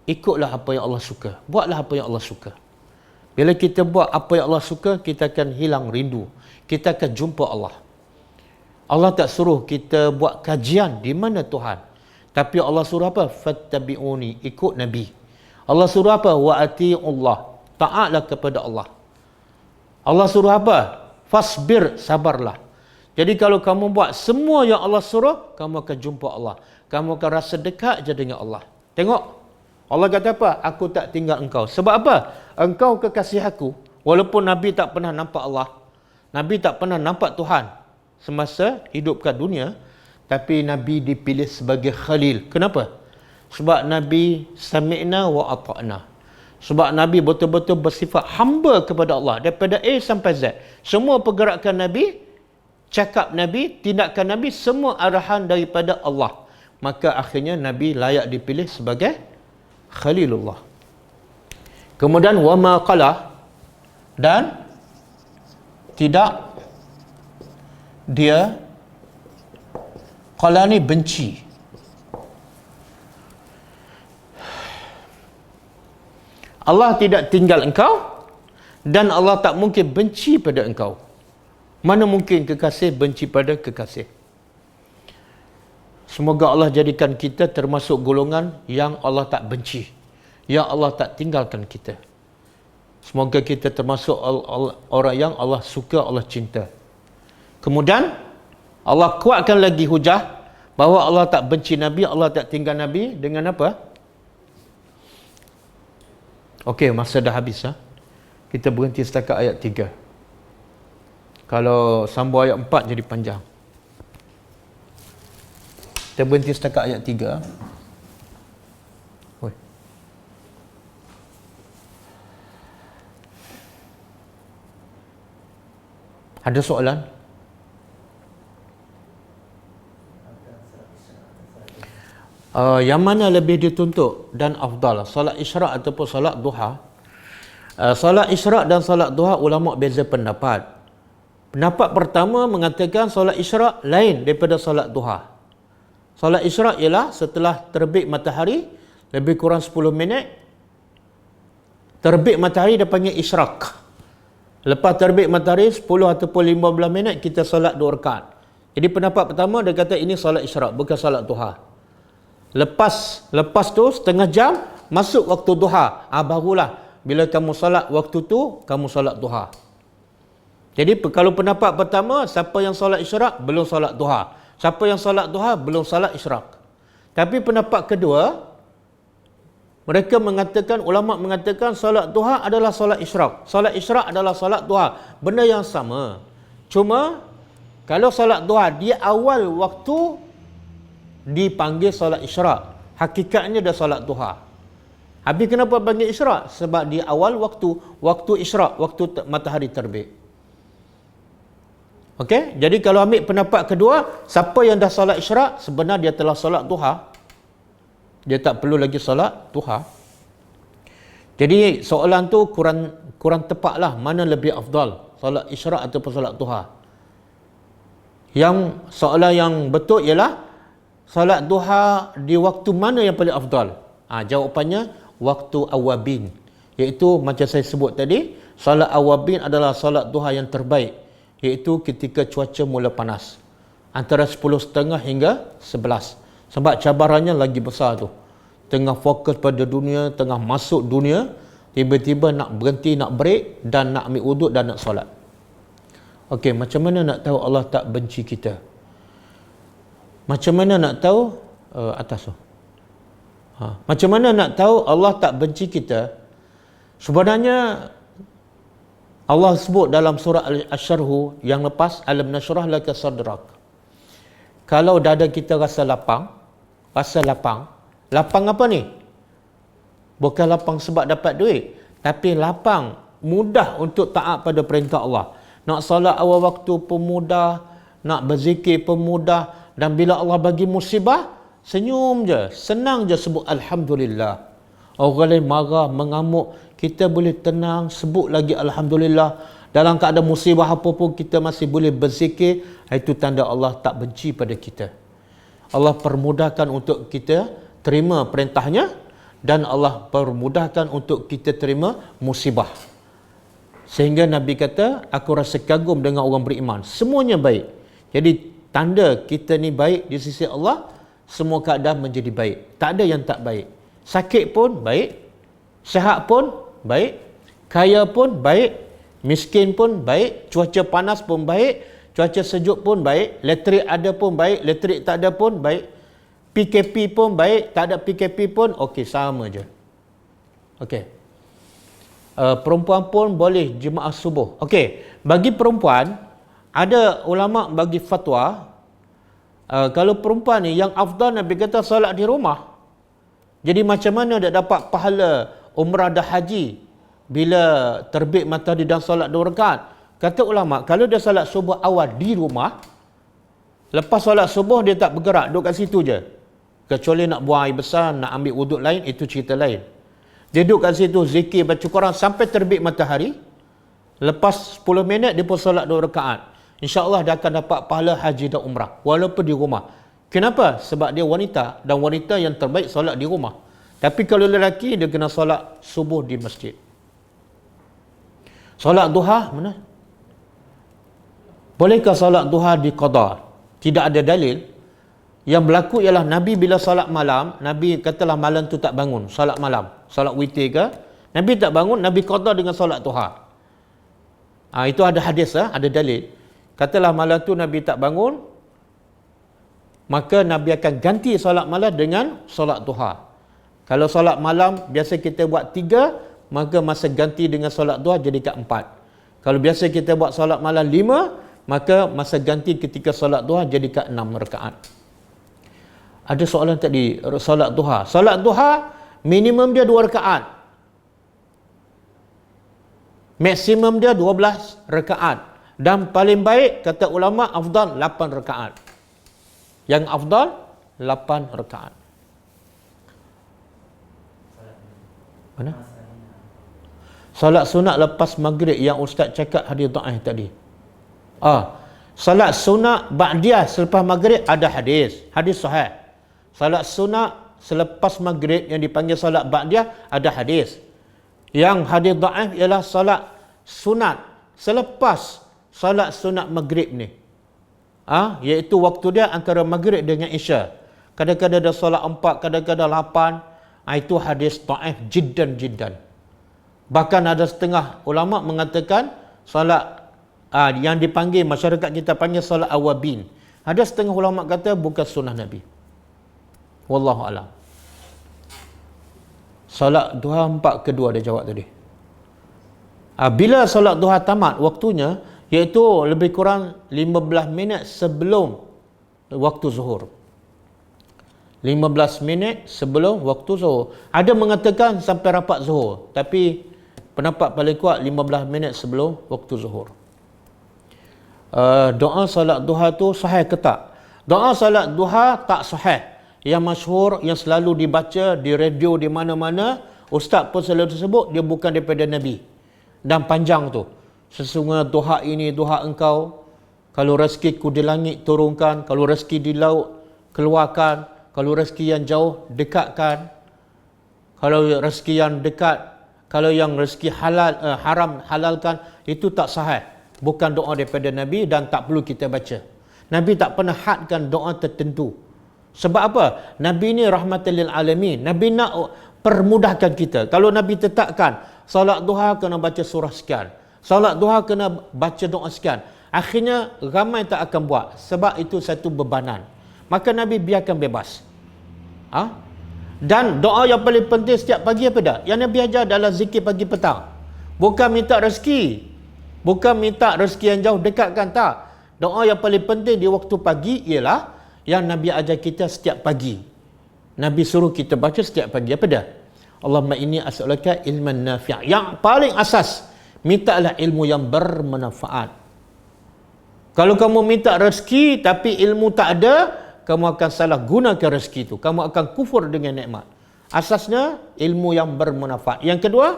ikutlah apa yang Allah suka. Buatlah apa yang Allah suka. Bila kita buat apa yang Allah suka, kita akan hilang rindu. Kita akan jumpa Allah. Allah tak suruh kita buat kajian di mana Tuhan. Tapi Allah suruh apa? Fattabi'uni, ikut Nabi. Allah suruh apa? Wa ati'ullah, taatlah kepada Allah. Allah suruh apa? Fasbir, sabarlah. Jadi kalau kamu buat semua yang Allah suruh, kamu akan jumpa Allah. Kamu akan rasa dekat je dengan Allah. Tengok, Allah kata apa? Aku tak tinggal engkau. Sebab apa? Engkau kekasih aku. Walaupun Nabi tak pernah nampak Allah, Nabi tak pernah nampak Tuhan semasa hidup kat dunia, tapi Nabi dipilih sebagai Khalil. Kenapa? Sebab Nabi sami'na wa ata'na. Sebab Nabi betul-betul bersifat hamba kepada Allah. Daripada A sampai Z. Semua pergerakan Nabi, cakap Nabi, tindakan Nabi, semua arahan daripada Allah. Maka akhirnya Nabi layak dipilih sebagai Khalilullah. Kemudian wama qala, dan tidak dia, qala ni benci. Allah tidak tinggal engkau dan Allah tak mungkin benci pada engkau. Mana mungkin kekasih benci pada kekasih? Semoga Allah jadikan kita termasuk golongan yang Allah tak benci, yang Allah tak tinggalkan kita. Semoga kita termasuk orang yang Allah suka, Allah cinta. Kemudian Allah kuatkan lagi hujah bahawa Allah tak benci Nabi, Allah tak tinggal Nabi dengan apa? Okey, masa dah habis. Kita berhenti setakat ayat 3. Kalau sambung ayat 4 jadi panjang. Kita berhenti setakat ayat 3. Ada soalan? Yang mana lebih dituntut dan afdal, salat isyraq ataupun salat duha? Salat isyraq dan salat duha ulama beza pendapat. Pendapat pertama mengatakan salat isyraq lain daripada salat duha. Salat isyraq ialah setelah terbit matahari lebih kurang 10 minit. Terbit matahari dia panggil isyraq. Lepas terbit matahari 10 ataupun 15 minit kita salat 2 rakaat. Jadi pendapat pertama dia kata ini salat isyraq, bukan salat duha. Lepas tu setengah jam masuk waktu duha. Barulah bila kamu salat waktu tu kamu salat duha. Jadi kalau pendapat pertama, siapa yang salat isyraq belum salat duha. Siapa yang salat duha belum salat isyraq. Tapi pendapat kedua, mereka mengatakan, ulama mengatakan salat duha adalah salat isyraq. Salat isyraq adalah salat duha. Benda yang sama. Cuma kalau salat duha dia awal waktu dipanggil salat isyraq, hakikatnya dah salat duha. Habis kenapa panggil isyraq? Sebab di awal waktu isyraq, waktu matahari terbit. Okey, jadi kalau ambil pendapat kedua, siapa yang dah salat isyraq sebenarnya dia telah salat duha. Dia tak perlu lagi salat duha. Jadi soalan tu kurang tepatlah, mana lebih afdal, salat isyraq ataupun salat duha. Yang soalan yang betul ialah salat duha di waktu mana yang paling afdal? Jawapannya waktu awabin. Iaitu macam saya sebut tadi, salat awabin adalah salat duha yang terbaik. Iaitu ketika cuaca mula panas. Antara 10.30 hingga 11. Sebab cabarannya lagi besar tu. Tengah fokus pada dunia, tengah masuk dunia, tiba-tiba nak berhenti, nak break dan nak ambil wuduk dan nak salat. Okey, macam mana nak tahu Allah tak benci kita? Macam mana nak tahu atas tu? Macam mana nak tahu Allah tak benci kita? Sebenarnya Allah sebut dalam surah Asy-Syarh yang lepas, alam nashrah laka sadrak. kalau dada kita rasa lapang, lapang apa ni? Bukan lapang sebab dapat duit, tapi lapang mudah untuk taat pada perintah Allah. Nak solat awal waktu pun mudah, nak berzikir pun mudah, dan bila Allah bagi musibah, senyum je, senang je sebut Alhamdulillah. Orang lain marah, mengamuk, kita boleh tenang, sebut lagi Alhamdulillah. Dalam keadaan musibah apa pun kita masih boleh berzikir. Itu tanda Allah tak benci pada kita. Allah permudahkan untuk kita terima perintahnya, dan Allah permudahkan untuk kita terima musibah. Sehingga Nabi kata, aku rasa kagum dengan orang beriman, semuanya baik. Jadi tanda kita ni baik di sisi Allah, semua keadaan menjadi baik. Tak ada yang tak baik. Sakit pun baik, sihat pun baik, kaya pun baik, miskin pun baik, cuaca panas pun baik, cuaca sejuk pun baik, elektrik ada pun baik, elektrik tak ada pun baik, PKP pun baik, tak ada PKP pun okey, sama je. Okey. Perempuan pun boleh jemaah subuh. Okey, bagi perempuan ada ulama bagi fatwa, kalau perempuan ni yang afdal Nabi kata solat di rumah. Jadi macam mana dia dapat pahala umrah dan haji bila terbit matahari dan solat 2 rakaat? Kata ulama, kalau dia solat subuh awal di rumah, lepas solat subuh dia tak bergerak, duduk kat situ je. Kecuali nak buang air besar, nak ambil wuduk lain, itu cerita lain. Dia duduk kat situ, zikir, baca Quran sampai terbit matahari. Lepas 10 minit, dia pun solat 2 rakaat. InsyaAllah dia akan dapat pahala haji dan umrah, walaupun di rumah. Kenapa? Sebab dia wanita, dan wanita yang terbaik solat di rumah. Tapi kalau lelaki, dia kena solat subuh di masjid. Solat duha, mana? Bolehkah solat duha di qada? Tidak ada dalil. Yang berlaku ialah Nabi bila solat malam, Nabi katalah malam tu tak bangun, solat malam, solat witir ke, Nabi tak bangun, Nabi qada dengan solat duha. Itu ada hadis, ada dalil. Katalah malam tu Nabi tak bangun, maka Nabi akan ganti solat malam dengan solat duha. Kalau solat malam biasa kita buat 3, maka masa ganti dengan solat duha jadi kat 4. Kalau biasa kita buat solat malam 5, maka masa ganti ketika solat duha jadi kat 6 rakaat. Ada soalan tadi, solat duha. Solat duha minimum dia 2 rakaat. Maksimum dia 12 rakaat. Dan paling baik kata ulama afdal 8 rakaat. Yang afdal 8 rakaat. Mana? Solat sunat lepas maghrib yang ustaz cakap hadis dhaif tadi. Solat sunat ba'diyah selepas maghrib ada hadis sahih. Salat sunat selepas maghrib yang dipanggil salat ba'diyah ada hadis. Yang hadis dhaif ialah salat sunat selepas salat sunat maghrib ni. Iaitu waktu dia antara maghrib dengan isya. Kadang-kadang ada salat 4, kadang-kadang 8. Itu hadis dhaif jiddan. Bahkan ada setengah ulama mengatakan salat yang dipanggil masyarakat kita panggil salat awabin. Ada setengah ulama kata bukan sunnah Nabi. Wallahu a'lam. Solat duha 4 kedua dia jawab tadi. Bila solat duha tamat waktunya, iaitu lebih kurang 15 minit sebelum waktu zuhur. 15 minit sebelum waktu zuhur. Ada mengatakan sampai rapat zuhur, tapi pendapat paling kuat 15 minit sebelum waktu zuhur. Doa solat duha tu sahih ke tak? Doa solat duha tak sahih. Yang masyhur, yang selalu dibaca di radio di mana-mana, ustaz pun selalu sebut, dia bukan daripada Nabi. Dan panjang tu. Sesungguhnya duha ini, duha engkau, kalau rezekiku di langit turunkan, kalau rezeki di laut keluarkan, kalau rezeki yang jauh dekatkan, kalau rezeki yang dekat, kalau yang rezeki halal haram halalkan. Itu tak sahih. Bukan doa daripada Nabi dan tak perlu kita baca. Nabi tak pernah hadkan doa tertentu. Sebab apa? Nabi ni rahmatan lil alamin. Nabi nak permudahkan kita. Kalau Nabi tetapkan solat duha kena baca surah sekian, solat duha kena baca doa sekian, akhirnya ramai tak akan buat sebab itu satu bebanan. Maka Nabi biarkan bebas. Dan doa yang paling penting setiap pagi apa dah? Yang Nabi ajar adalah zikir pagi petang. Bukan minta rezeki. Bukan minta rezeki yang jauh dekatkan, tak. Doa yang paling penting di waktu pagi ialah yang Nabi ajar kita setiap pagi. Nabi suruh kita baca setiap pagi. Apa dah? Allahumma inni as'aluka ilman nafi'. Yang paling asas, mintalah ilmu yang bermanfaat. Kalau kamu minta rezeki tapi ilmu tak ada, kamu akan salah gunakan rezeki itu. Kamu akan kufur dengan nikmat. Asasnya ilmu yang bermanfaat. Yang kedua,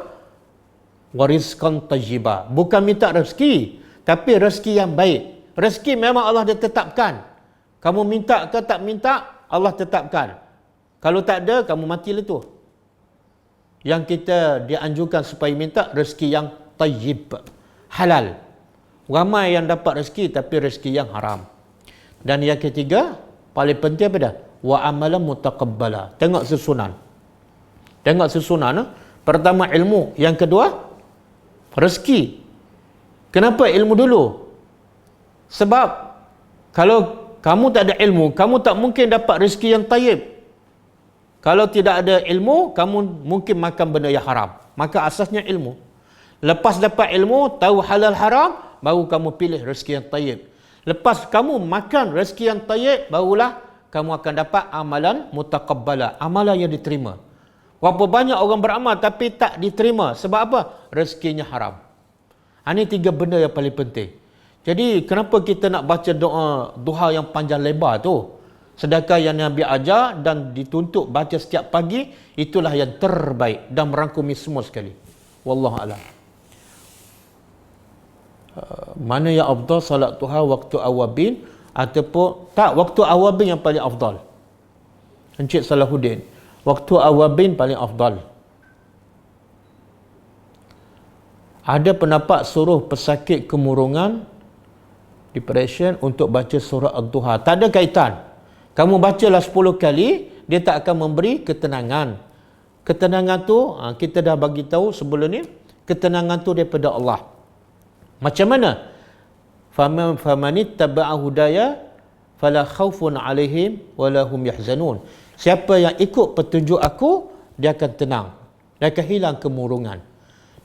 warizqan tayyiba. Bukan minta rezeki, tapi rezeki yang baik. Rezeki memang Allah dah tetapkan. Kamu minta ke tak minta, Allah tetapkan. Kalau tak ada, kamu matilah tu. Yang kita dianjurkan supaya minta rezeki yang tayyib, halal. Ramai yang dapat rezeki tapi rezeki yang haram. Dan yang ketiga, paling penting apa dah? Wa amalan mutaqabbala. Tengok susunan. Tengok susunan. Pertama ilmu, yang kedua rezeki. Kenapa ilmu dulu? Sebab kalau kamu tak ada ilmu, kamu tak mungkin dapat rezeki yang tayyib. Kalau tidak ada ilmu, kamu mungkin makan benda yang haram. Maka asasnya ilmu. Lepas dapat ilmu, tahu halal haram, baru kamu pilih rezeki yang tayyib. Lepas kamu makan rezeki yang tayyib, barulah kamu akan dapat amalan mutaqabbala, amalan yang diterima. Berapa banyak orang beramal tapi tak diterima. Sebab apa? Rezekinya haram. Ini 3 benda yang paling penting. Jadi kenapa kita nak baca doa duha yang panjang lebar tu? Sedangkan yang Nabi ajar dan dituntut baca setiap pagi, itulah yang terbaik dan merangkumi semua sekali. Wallahu a'lam. Mana yang afdal, salat duha waktu awabin ataupun tak, waktu awabin yang paling afdal. Encik Salahuddin, waktu awabin paling afdal. Ada pendapat suruh pesakit kemurungan, depression, untuk baca surah Ad-Duha. Tak ada kaitan. Kamu bacalah 10 kali, dia tak akan memberi ketenangan. Ketenangan tu, kita dah bagi tahu sebelum ni, ketenangan tu daripada Allah. Macam mana? Famanittaba'a hudaya fala khaufun 'alaihim wala hum yahzanun. Siapa yang ikut petunjuk aku, dia akan tenang. Dia akan hilang kemurungan.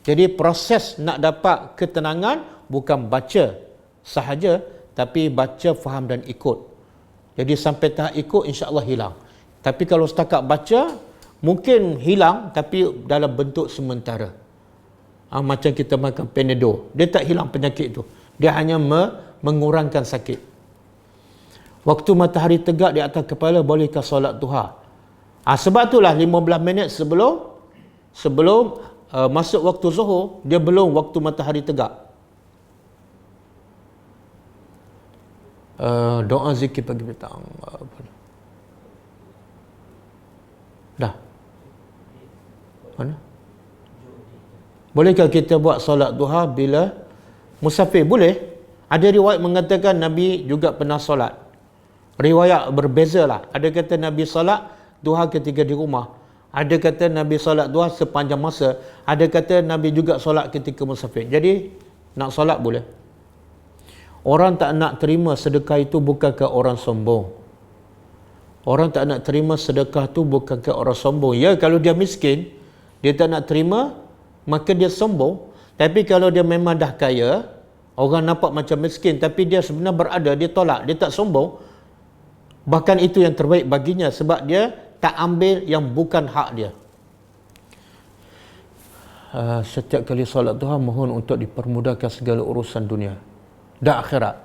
Jadi proses nak dapat ketenangan bukan baca sahaja, tapi baca, faham dan ikut. Jadi sampai tahap ikut, insya-Allah hilang. Tapi kalau setakat baca, mungkin hilang tapi dalam bentuk sementara. Macam kita makan Panadol, dia tak hilang penyakit tu. Dia hanya mengurangkan sakit. Waktu matahari tegak di atas kepala, bolehkah solat duha? Sebab itulah 15 minit sebelum masuk waktu zuhur, dia belum waktu matahari tegak. Doa zikir pagi petang. Dah. Mana? Bolehkah kita buat solat duha bila musafir? Boleh. Ada riwayat mengatakan Nabi juga pernah solat. Riwayat berbezalah. Ada kata Nabi solat duha ketika di rumah. Ada kata Nabi solat duha sepanjang masa. Ada kata Nabi juga solat ketika musafir. Jadi nak solat boleh. Orang tak nak terima sedekah itu bukankah orang sombong? Orang tak nak terima sedekah itu bukankah orang sombong? Ya, kalau dia miskin, dia tak nak terima, maka dia sombong. Tapi kalau dia memang dah kaya, orang nampak macam miskin, tapi dia sebenarnya berada, dia tolak, dia tak sombong. Bahkan itu yang terbaik baginya, sebab dia tak ambil yang bukan hak dia. Setiap kali solat duha mohon untuk dipermudahkan segala urusan dunia dan akhirat.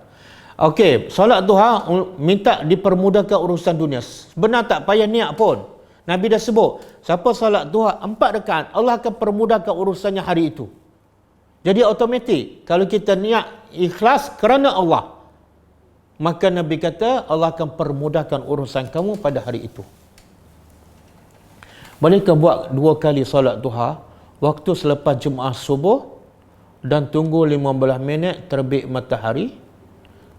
Okey, solat duha minta dipermudahkan urusan dunia. Benar tak payah niat pun. Nabi dah sebut, siapa solat duha 4 rakaat, Allah akan permudahkan urusannya hari itu. Jadi automatik, kalau kita niat ikhlas kerana Allah, maka Nabi kata Allah akan permudahkan urusan kamu pada hari itu. Bolehkah buat 2 kali solat duha, waktu selepas Jumaat subuh dan tunggu 15 minit terbit matahari,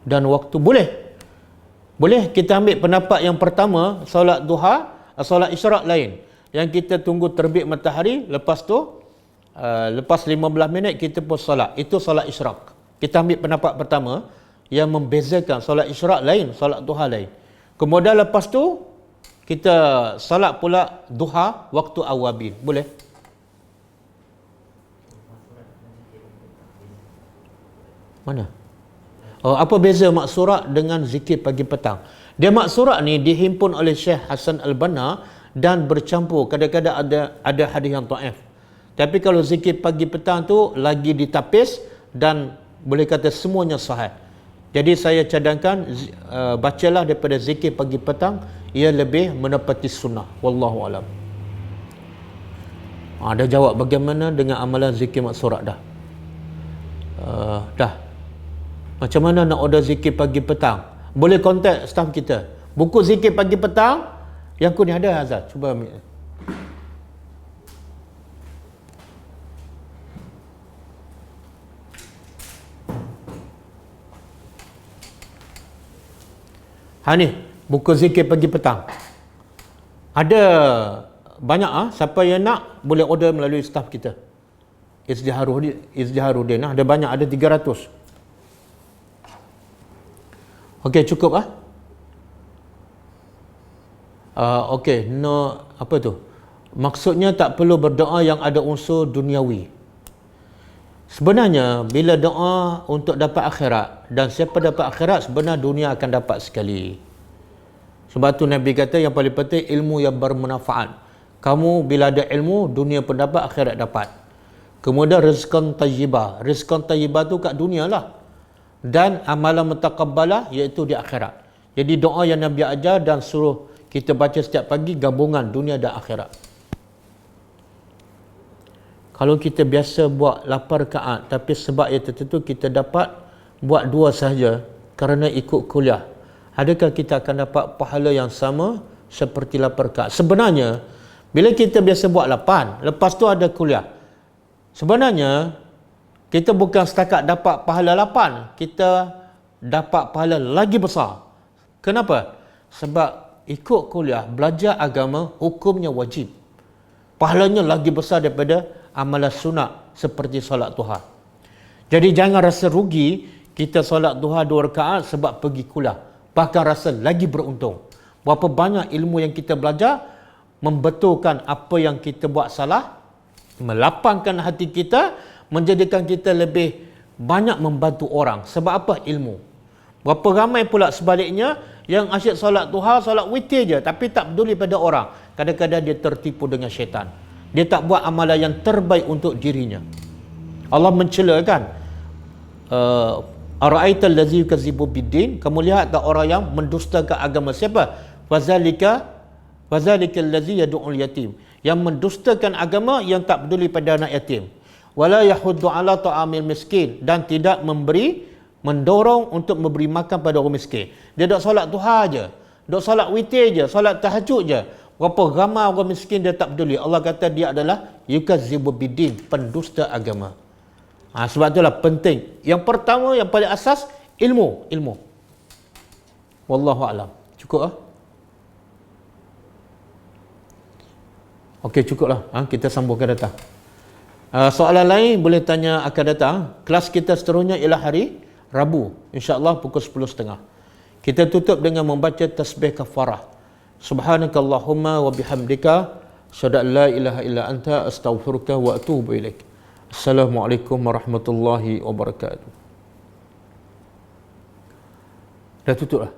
dan waktu boleh kita ambil pendapat yang pertama, solat duha, solat isyraq lain, yang kita tunggu terbit matahari, lepas tu lepas 15 minit kita pun solat, itu solat isyraq. Kita ambil pendapat pertama yang membezakan solat isyraq lain, solat duha lain. Kemudian lepas tu kita solat pula duha waktu awabin. Boleh? Mana? Apa beza maksurat dengan zikir pagi petang? Dia maksurat ni dihimpun oleh Syekh Hasan Al-Banna dan bercampur. Kadang-kadang ada hadis yang dhaif. Tapi kalau zikir pagi petang tu lagi ditapis dan boleh kata semuanya sahih. Jadi saya cadangkan bacalah daripada zikir pagi petang, ia lebih menepati sunnah. Wallahu alam. Dah jawab bagaimana dengan amalan zikir maksurat dah. Dah. Macam mana nak order zikir pagi petang? Boleh kontak staff kita. Buku zikir pagi petang yang ni ada, Azhar. Cuba ambil. Ni buku zikir pagi petang. Ada banyak siapa yang nak boleh order melalui staff kita. Izdiharuddin ada banyak, ada 300. Okey, cukup okey, no, apa tu? Maksudnya tak perlu berdoa yang ada unsur duniawi. Sebenarnya bila doa untuk dapat akhirat, dan siapa dapat akhirat, sebenarnya dunia akan dapat sekali. Sebab tu Nabi kata yang paling penting ilmu yang bermanfaat. Kamu bila ada ilmu, dunia pun dapat, akhirat dapat. Kemudian rizqan tayyibah. Rizqan tayyibah tu kat dunia lah. Dan amalan mutaqabbalah iaitu di akhirat. Jadi doa yang Nabi ajar dan suruh kita baca setiap pagi, gabungan dunia dan akhirat. Kalau kita biasa buat 8 rakaat tapi sebab yang tertentu kita dapat buat 2 sahaja kerana ikut kuliah, adakah kita akan dapat pahala yang sama seperti 8 rakaat? Sebenarnya bila kita biasa buat 8, lepas tu ada kuliah, sebenarnya kita bukan setakat dapat pahala 8, kita dapat pahala lagi besar. Kenapa? Sebab ikut kuliah, belajar agama, hukumnya wajib. Pahalanya lagi besar daripada amalan sunat seperti solat duha. Jadi jangan rasa rugi kita solat duha 2 rakaat sebab pergi kuliah. Bahkan rasa lagi beruntung. Berapa banyak ilmu yang kita belajar membetulkan apa yang kita buat salah, melapangkan hati kita, menjadikan kita lebih banyak membantu orang. Sebab apa? Ilmu. Berapa ramai pula sebaliknya yang asyik solat duha, solat witir je tapi tak peduli pada orang. Kadang-kadang dia tertipu dengan syaitan. Dia tak buat amalan yang terbaik untuk dirinya. Allah mencela kan? Ara'aital ladzi yukadzibu biddin? Kamu lihat tak orang yang mendustakan agama? Siapa? Fazalika allazi yad'ul yatim. Yang mendustakan agama, yang tak peduli pada anak yatim. Wala yahuddu ala ta'amil miskin, dan tidak mendorong untuk memberi makan pada orang miskin. Dia dok solat duha je, dok solat witir je, solat tahajud je. Berapa ramai orang miskin dia tak peduli. Allah kata dia adalah yukadzibu biddin, pendusta agama. Sebab itulah penting. Yang pertama, yang paling asas, ilmu. Wallahu a'lam. Cukup Okey, cukuplah. Kita sambungkan datang. Soalan lain boleh tanya akan datang. Kelas kita seterusnya ialah hari Rabu, insya-Allah pukul 10.30. Kita tutup dengan membaca tasbih kafarah. Subhanakallahumma wa bihamdika, asyhadu an la ilaha illa anta, astaghfiruka wa atubu ilaik. Assalamualaikum warahmatullahi wabarakatuh. Dah tutup lah.